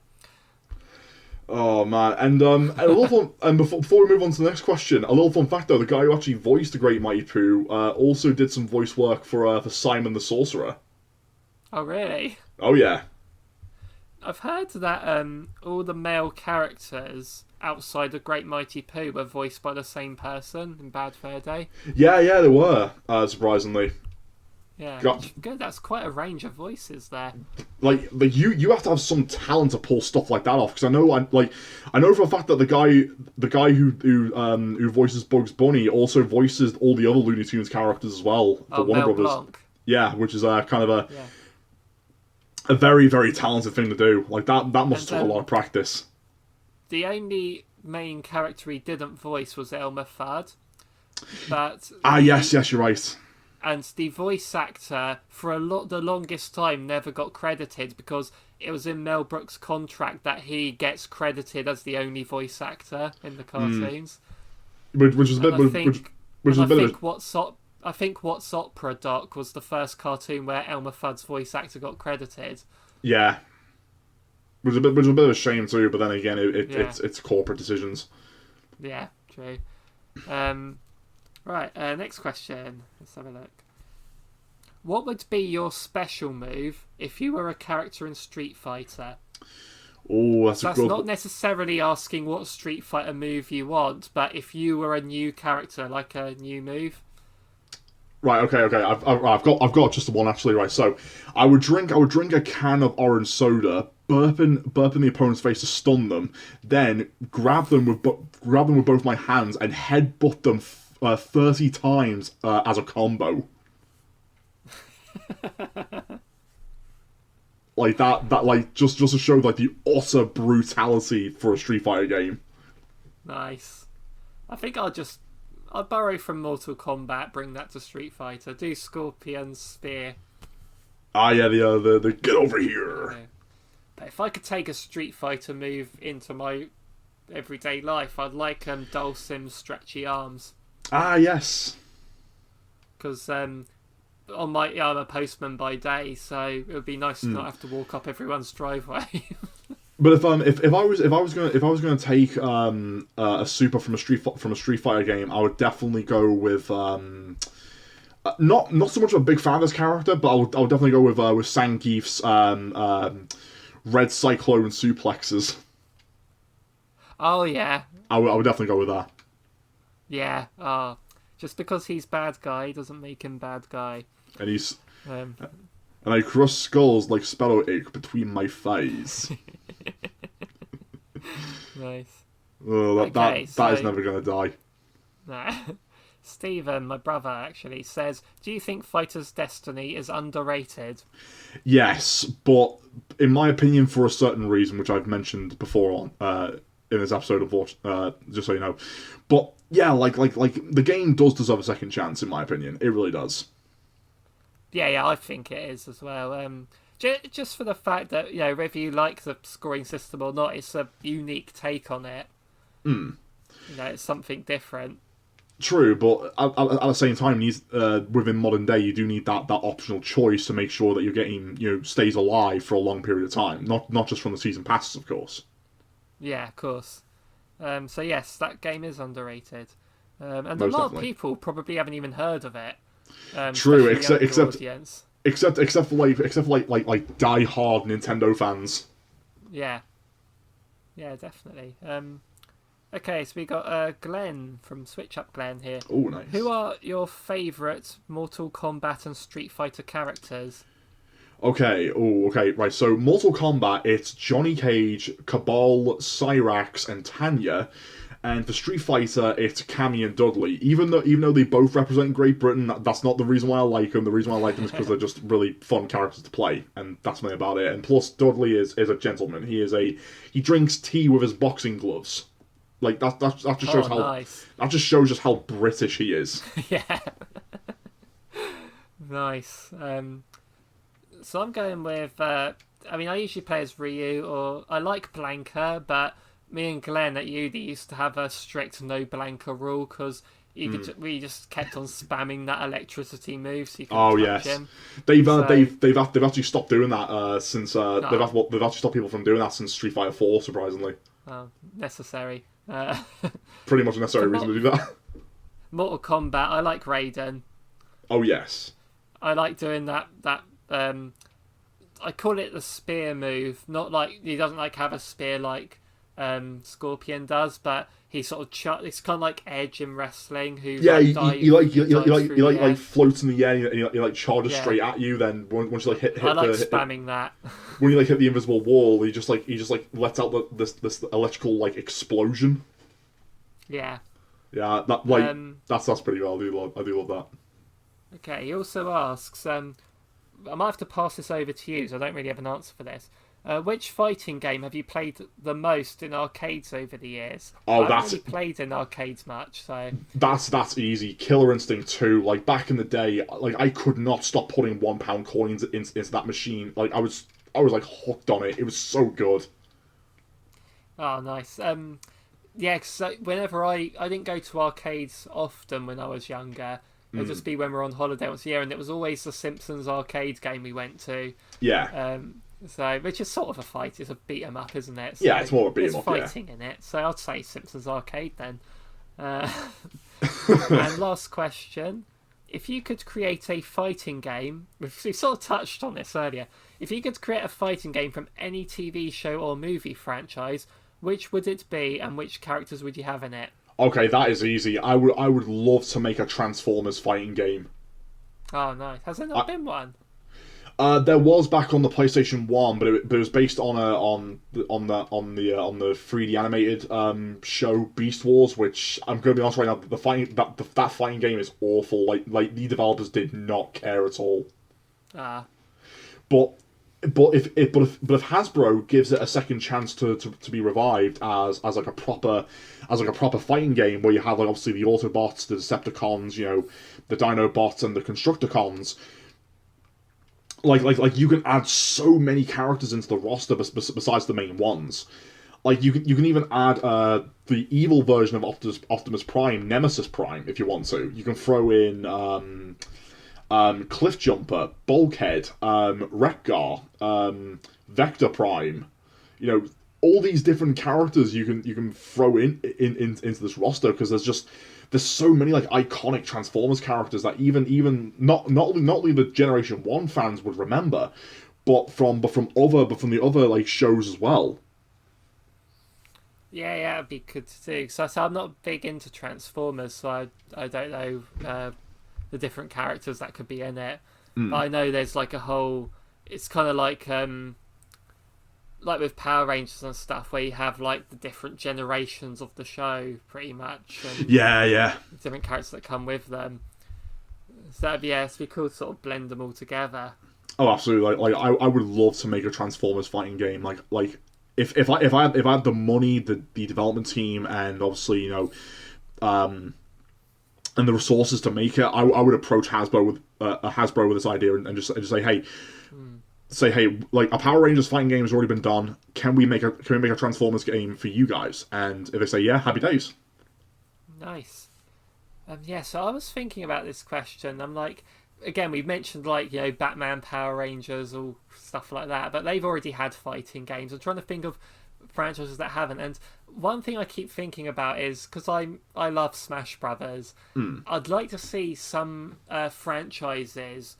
Speaker 2: Oh man, and a little fun, and before we move on to the next question, a little fun fact though: the guy who actually voiced the Great Mighty Pooh also did some voice work for Simon the Sorcerer.
Speaker 1: Oh really?
Speaker 2: Oh yeah.
Speaker 1: I've heard that all the male characters outside of Great Mighty Pooh were voiced by the same person in Bad Fur Day.
Speaker 2: Yeah, they were surprisingly.
Speaker 1: Yeah, good. That's quite a range of voices there.
Speaker 2: Like you have to have some talent to pull stuff like that off. Because I know for a fact that the guy who voices Bugs Bunny also voices all the other Looney Tunes characters as well for Warner Brothers. Blanc. Yeah, which is kind of a very, very talented thing to do. Like that must take a lot of practice.
Speaker 1: The only main character he didn't voice was Elmer Fudd. But
Speaker 2: yes, you're right.
Speaker 1: And the voice actor, for the longest time, never got credited because it was in Mel Brooks' contract that he gets credited as the only voice actor in the cartoons.
Speaker 2: Which is a bit. I think
Speaker 1: what I think What's Opera Doc was the first cartoon where Elmer Fudd's voice actor got credited.
Speaker 2: Yeah. Which was a bit of a shame too, but then again,
Speaker 1: Yeah.
Speaker 2: it's corporate decisions.
Speaker 1: Yeah, true. Right, next question. Let's have a look. What would be your special move if you were a character in Street Fighter?
Speaker 2: Oh, that's
Speaker 1: So
Speaker 2: a
Speaker 1: that's
Speaker 2: good.
Speaker 1: not necessarily asking what Street Fighter move you want, but if you were a new character, like a new move.
Speaker 2: Right, okay. I've got just the one actually. Right, so I would drink a can of orange soda, burp in the opponent's face to stun them, then grab them with both my hands and headbutt them 30 times as a combo. Like that like just to show like the utter brutality for a Street Fighter game.
Speaker 1: Nice. I think I'll borrow from Mortal Kombat, bring that to Street Fighter. Do Scorpion Spear.
Speaker 2: Ah, yeah, the get over here.
Speaker 1: Yeah. But if I could take a Street Fighter move into my everyday life, I'd like Dulcim's stretchy arms.
Speaker 2: Ah, yes.
Speaker 1: Because I'm a postman by day, so it would be nice to not have to walk up everyone's driveway.
Speaker 2: But if I was gonna take a super from a Street Fighter game, I would definitely go with not so much of a big fan of this character, but I would definitely go with Zangief's red cyclone suplexes.
Speaker 1: Oh yeah,
Speaker 2: I would definitely go with that.
Speaker 1: yeah. Just because he's bad guy doesn't make him bad guy.
Speaker 2: And he's
Speaker 1: Um,
Speaker 2: and I crush skulls like Spelloache between my thighs.
Speaker 1: nice.
Speaker 2: Oh, that
Speaker 1: Okay,
Speaker 2: is never gonna die.
Speaker 1: Nah. Stephen, my brother, actually says, "Do you think Fighter's Destiny is underrated?"
Speaker 2: Yes, but in my opinion, for a certain reason, which I've mentioned before on in this episode of Watch, just so you know. But yeah, like the game does deserve a second chance, in my opinion. It really does.
Speaker 1: Yeah, I think it is as well. Just for the fact that, whether you like the scoring system or not, it's a unique take on it. It's something different.
Speaker 2: True, but at the same time, within modern day, you do need that optional choice to make sure that you're getting stays alive for a long period of time, not just from the season passes, of course.
Speaker 1: Yeah, of course. So yes, that game is underrated, and
Speaker 2: Most
Speaker 1: a lot
Speaker 2: definitely.
Speaker 1: of people probably haven't even heard of it.
Speaker 2: True,
Speaker 1: especially younger
Speaker 2: except
Speaker 1: audience.
Speaker 2: except for die-hard Nintendo fans.
Speaker 1: Yeah, definitely. Okay, so we got Glenn from Switch Up Glenn here.
Speaker 2: Oh, nice.
Speaker 1: Who are your favourite Mortal Kombat and Street Fighter characters?
Speaker 2: Okay, right. So, Mortal Kombat, it's Johnny Cage, Cabal, Cyrax, and Tanya. And for Street Fighter, it's Cammy and Dudley. Even though they both represent Great Britain, that's not the reason why I like them. The reason why I like them is because they're just really fun characters to play, and that's mainly about it. And plus, Dudley is a gentleman. He drinks tea with his boxing gloves. Like that just shows
Speaker 1: nice.
Speaker 2: That just shows just how British he is.
Speaker 1: Yeah. Nice. So I'm going with. I usually play as Ryu, or I like Blanca, but me and Glenn at uni used to have a strict no Blanca rule because we just kept on spamming that electricity move, so you couldn't touch him.
Speaker 2: They've actually stopped doing that since they've actually stopped people from doing that since Street Fighter 4. Surprisingly,
Speaker 1: necessary.
Speaker 2: Pretty much a necessary reason to do that.
Speaker 1: Mortal Kombat, I like Raiden.
Speaker 2: Oh yes,
Speaker 1: I like doing that. I call it the spear move. Not like he doesn't have a spear like Scorpion does, but he sort of it's kind of like Edge in wrestling. Who
Speaker 2: he floats in the air and he charges straight at you. Then once you hit
Speaker 1: I like spamming that.
Speaker 2: When you hit the invisible wall, he just lets out this electrical explosion.
Speaker 1: Yeah.
Speaker 2: Yeah, that's pretty well. I do love that.
Speaker 1: Okay, he also asks, I might have to pass this over to you, so I don't really have an answer for this. Which fighting game have you played the most in arcades over the years? I haven't really played in arcades much, so
Speaker 2: that's easy. Killer Instinct 2. Back in the day, I could not stop putting £1 coins into that machine. I was hooked on it. It was so good.
Speaker 1: Oh, nice. Yeah, cause whenever I didn't go to arcades often when I was younger, It'll just be when we're on holiday once a year, and it was always the Simpsons arcade game we went to.
Speaker 2: Yeah.
Speaker 1: So, which is sort of a fight. It's a beat 'em up, isn't it? So
Speaker 2: Yeah, it's more a beat 'em up.
Speaker 1: There's fighting in it, so I'd say Simpsons arcade then. And last question: if you could create a fighting game, we've sort of touched on this earlier. If you could create a fighting game from any TV show or movie franchise, which would it be, and which characters would you have in it?
Speaker 2: Okay, that is easy. I would love to make a Transformers fighting game.
Speaker 1: Oh, nice. Has there not been one?
Speaker 2: There was back on the PlayStation 1, but it was based on the 3D animated show Beast Wars, which I'm going to be honest right now, that fighting game is awful. Like the developers did not care at all. But if Hasbro gives it a second chance to be revived as like a proper fighting game where you have like obviously the Autobots, the Decepticons, the Dinobots and the Constructicons. Like you can add so many characters into the roster besides the main ones. Like you can even add the evil version of Optimus Prime, Nemesis Prime, if you want to. You can throw in Cliffjumper, Bulkhead, Wreck-Gar, Vector Prime. All these different characters you can throw into this roster because there's so many like iconic Transformers characters that even not only the Generation 1 fans would remember, but from the other like shows as well.
Speaker 1: Yeah, it'd be good to do. So I'm not big into Transformers, so I don't know the different characters that could be in it. But I know there's like a whole. It's kind of like with Power Rangers and stuff, where you have like the different generations of the show, pretty much. And
Speaker 2: yeah.
Speaker 1: Different characters that come with them. So it'd be cool to sort of blend them all together.
Speaker 2: Oh, absolutely! Like I would love to make a Transformers fighting game. Like if I had the money, the development team, and obviously and the resources to make it, I would approach Hasbro with this idea and just say, hey, like a Power Rangers fighting game has already been done. Can we make a Transformers game for you guys? And if they say yeah, happy days.
Speaker 1: Nice. So I was thinking about this question. I'm like, again, we've mentioned like Batman, Power Rangers, all stuff like that, but they've already had fighting games. I'm trying to think of franchises that haven't. And one thing I keep thinking about is because I love Smash Brothers. I'd like to see some franchises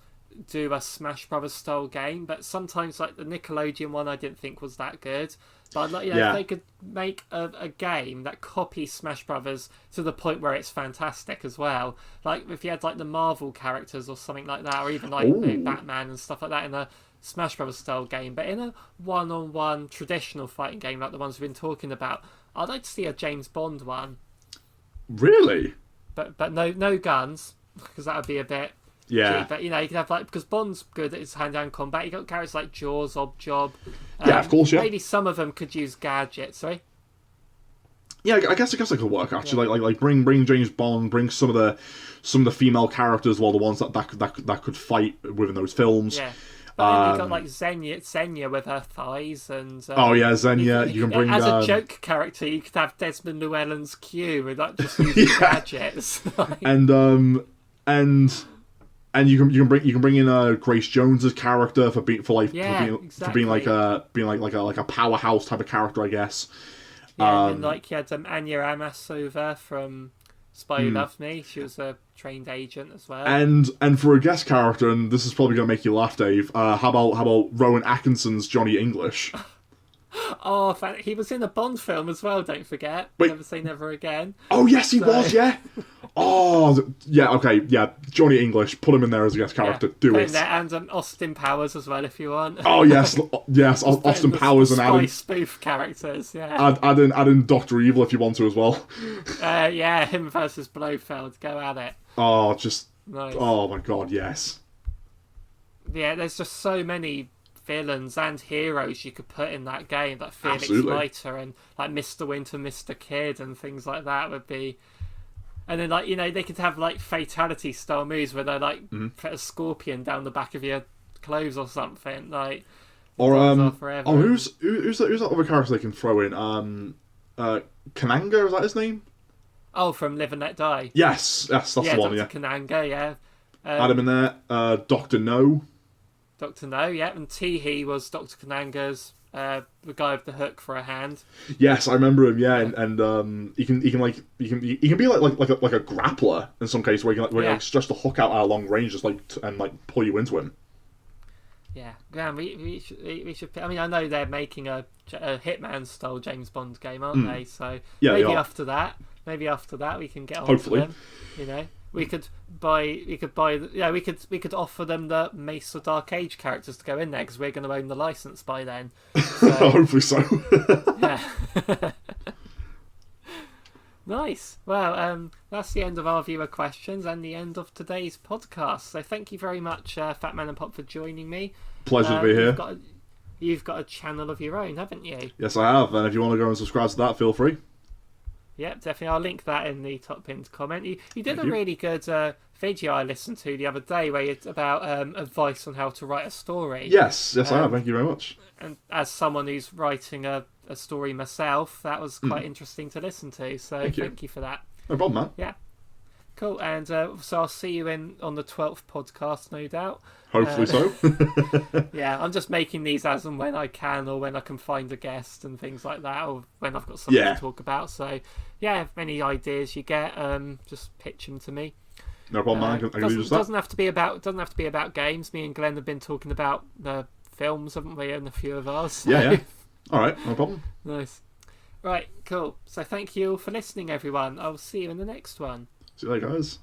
Speaker 1: do a Smash Brothers style game, but sometimes like the Nickelodeon one I didn't think was that good. But I'd like if they could make a game that copies Smash Brothers to the point where it's fantastic as well. Like if you had like the Marvel characters or something like that, or even like Batman and stuff like that in a Smash Brothers style game, but in a one-on-one traditional fighting game like the ones we've been talking about, I'd like to see a James Bond one.
Speaker 2: Really?
Speaker 1: But no guns, because that would be a bit.
Speaker 2: Yeah.
Speaker 1: But you can have because Bond's good at his hand-to-hand combat. You got characters like Jaws, Oddjob.
Speaker 2: Yeah, of course. Yeah.
Speaker 1: Maybe some of them could use gadgets. Sorry.
Speaker 2: Yeah, I guess it could work actually. Yeah. Like bring James Bond, bring some of the female characters, well, the ones that could fight within those films.
Speaker 1: Yeah. But you got like Xenia with her thighs and.
Speaker 2: Xenia. You can bring
Speaker 1: as a joke character. You could have Desmond Llewellyn's Q and like just using gadgets.
Speaker 2: And you can bring in Grace Jones's character for being like a powerhouse type of character, I guess.
Speaker 1: Yeah, and like you had Anya Amasova from Spy Who Loved Me. She was a trained agent as well.
Speaker 2: And for a guest character, and this is probably gonna make you laugh, Dave. How about Rowan Atkinson's Johnny English?
Speaker 1: Oh, he was in a Bond film as well, don't forget.
Speaker 2: Wait.
Speaker 1: Never Say Never Again.
Speaker 2: Oh, yes, he was, yeah. Oh, yeah, okay, yeah. Johnny English, put him in there as a guest character. Do it.
Speaker 1: There, and Austin Powers as well, if you want.
Speaker 2: Oh, yes, Austin Powers and
Speaker 1: Adam. Spoof characters, yeah.
Speaker 2: Add in Dr. Evil if you want to as well.
Speaker 1: Yeah, him versus Blofeld. Go at it.
Speaker 2: Oh, just...
Speaker 1: Nice.
Speaker 2: Oh, my God, yes.
Speaker 1: Yeah, there's just so many villains and heroes you could put in that game, like Felix Leiter and like Mr. Winter, Mr. Kid and things like that would be. And then like they could have like fatality style moves where they like put a scorpion down the back of your clothes or something like.
Speaker 2: Or who's that other character they can throw in? Kananga, is that his name?
Speaker 1: Oh, from Live and Let Die.
Speaker 2: Yes, that's the one.
Speaker 1: Dr. Kananga, yeah.
Speaker 2: Adam in there. Dr. No.
Speaker 1: Dr. No, yeah, and Teehee was Dr. Kananga's the guy with the hook for a hand.
Speaker 2: Yes, I remember him. Yeah, and he can be like a grappler in some cases where he can stretch the hook out at a long range, just and pull you into him.
Speaker 1: Yeah, Graham, we should. I mean, I know they're making a Hitman style James Bond game, aren't they? So maybe after that we can get on
Speaker 2: Hopefully.
Speaker 1: to them. You know, we could offer them the Mace the Dark Age characters to go in there because we're going to own the license by then. So,
Speaker 2: hopefully so.
Speaker 1: Yeah. Nice. Well, that's the end of our viewer questions and the end of today's podcast. So thank you very much, Fatman and Pop, for joining me.
Speaker 2: Pleasure to be here.
Speaker 1: You've got a channel of your own, haven't you?
Speaker 2: Yes, I have. And if you want to go and subscribe to that, feel free.
Speaker 1: Yep, definitely. I'll link that in the top pinned comment. You did really good video I listened to the other day where it's about advice on how to write a story.
Speaker 2: Yes, I have. Thank you very much.
Speaker 1: And as someone who's writing a story myself, that was quite interesting to listen to. So thank you for that.
Speaker 2: No problem, man.
Speaker 1: Yeah. Cool. And so I'll see you on the 12th podcast, no doubt.
Speaker 2: Hopefully so.
Speaker 1: Yeah, I'm just making these as and when I can, or when I can find a guest and things like that, or when I've got something to talk about. So, yeah, if any ideas you get, just pitch them to me.
Speaker 2: No problem, man. I can do just that.
Speaker 1: Doesn't have to be about games. Me and Glenn have been talking about the films, haven't we? And a few of ours. So.
Speaker 2: Yeah. All right, no problem.
Speaker 1: Nice. Right, cool. So thank you all for listening, everyone. I'll see you in the next one.
Speaker 2: See you later, guys.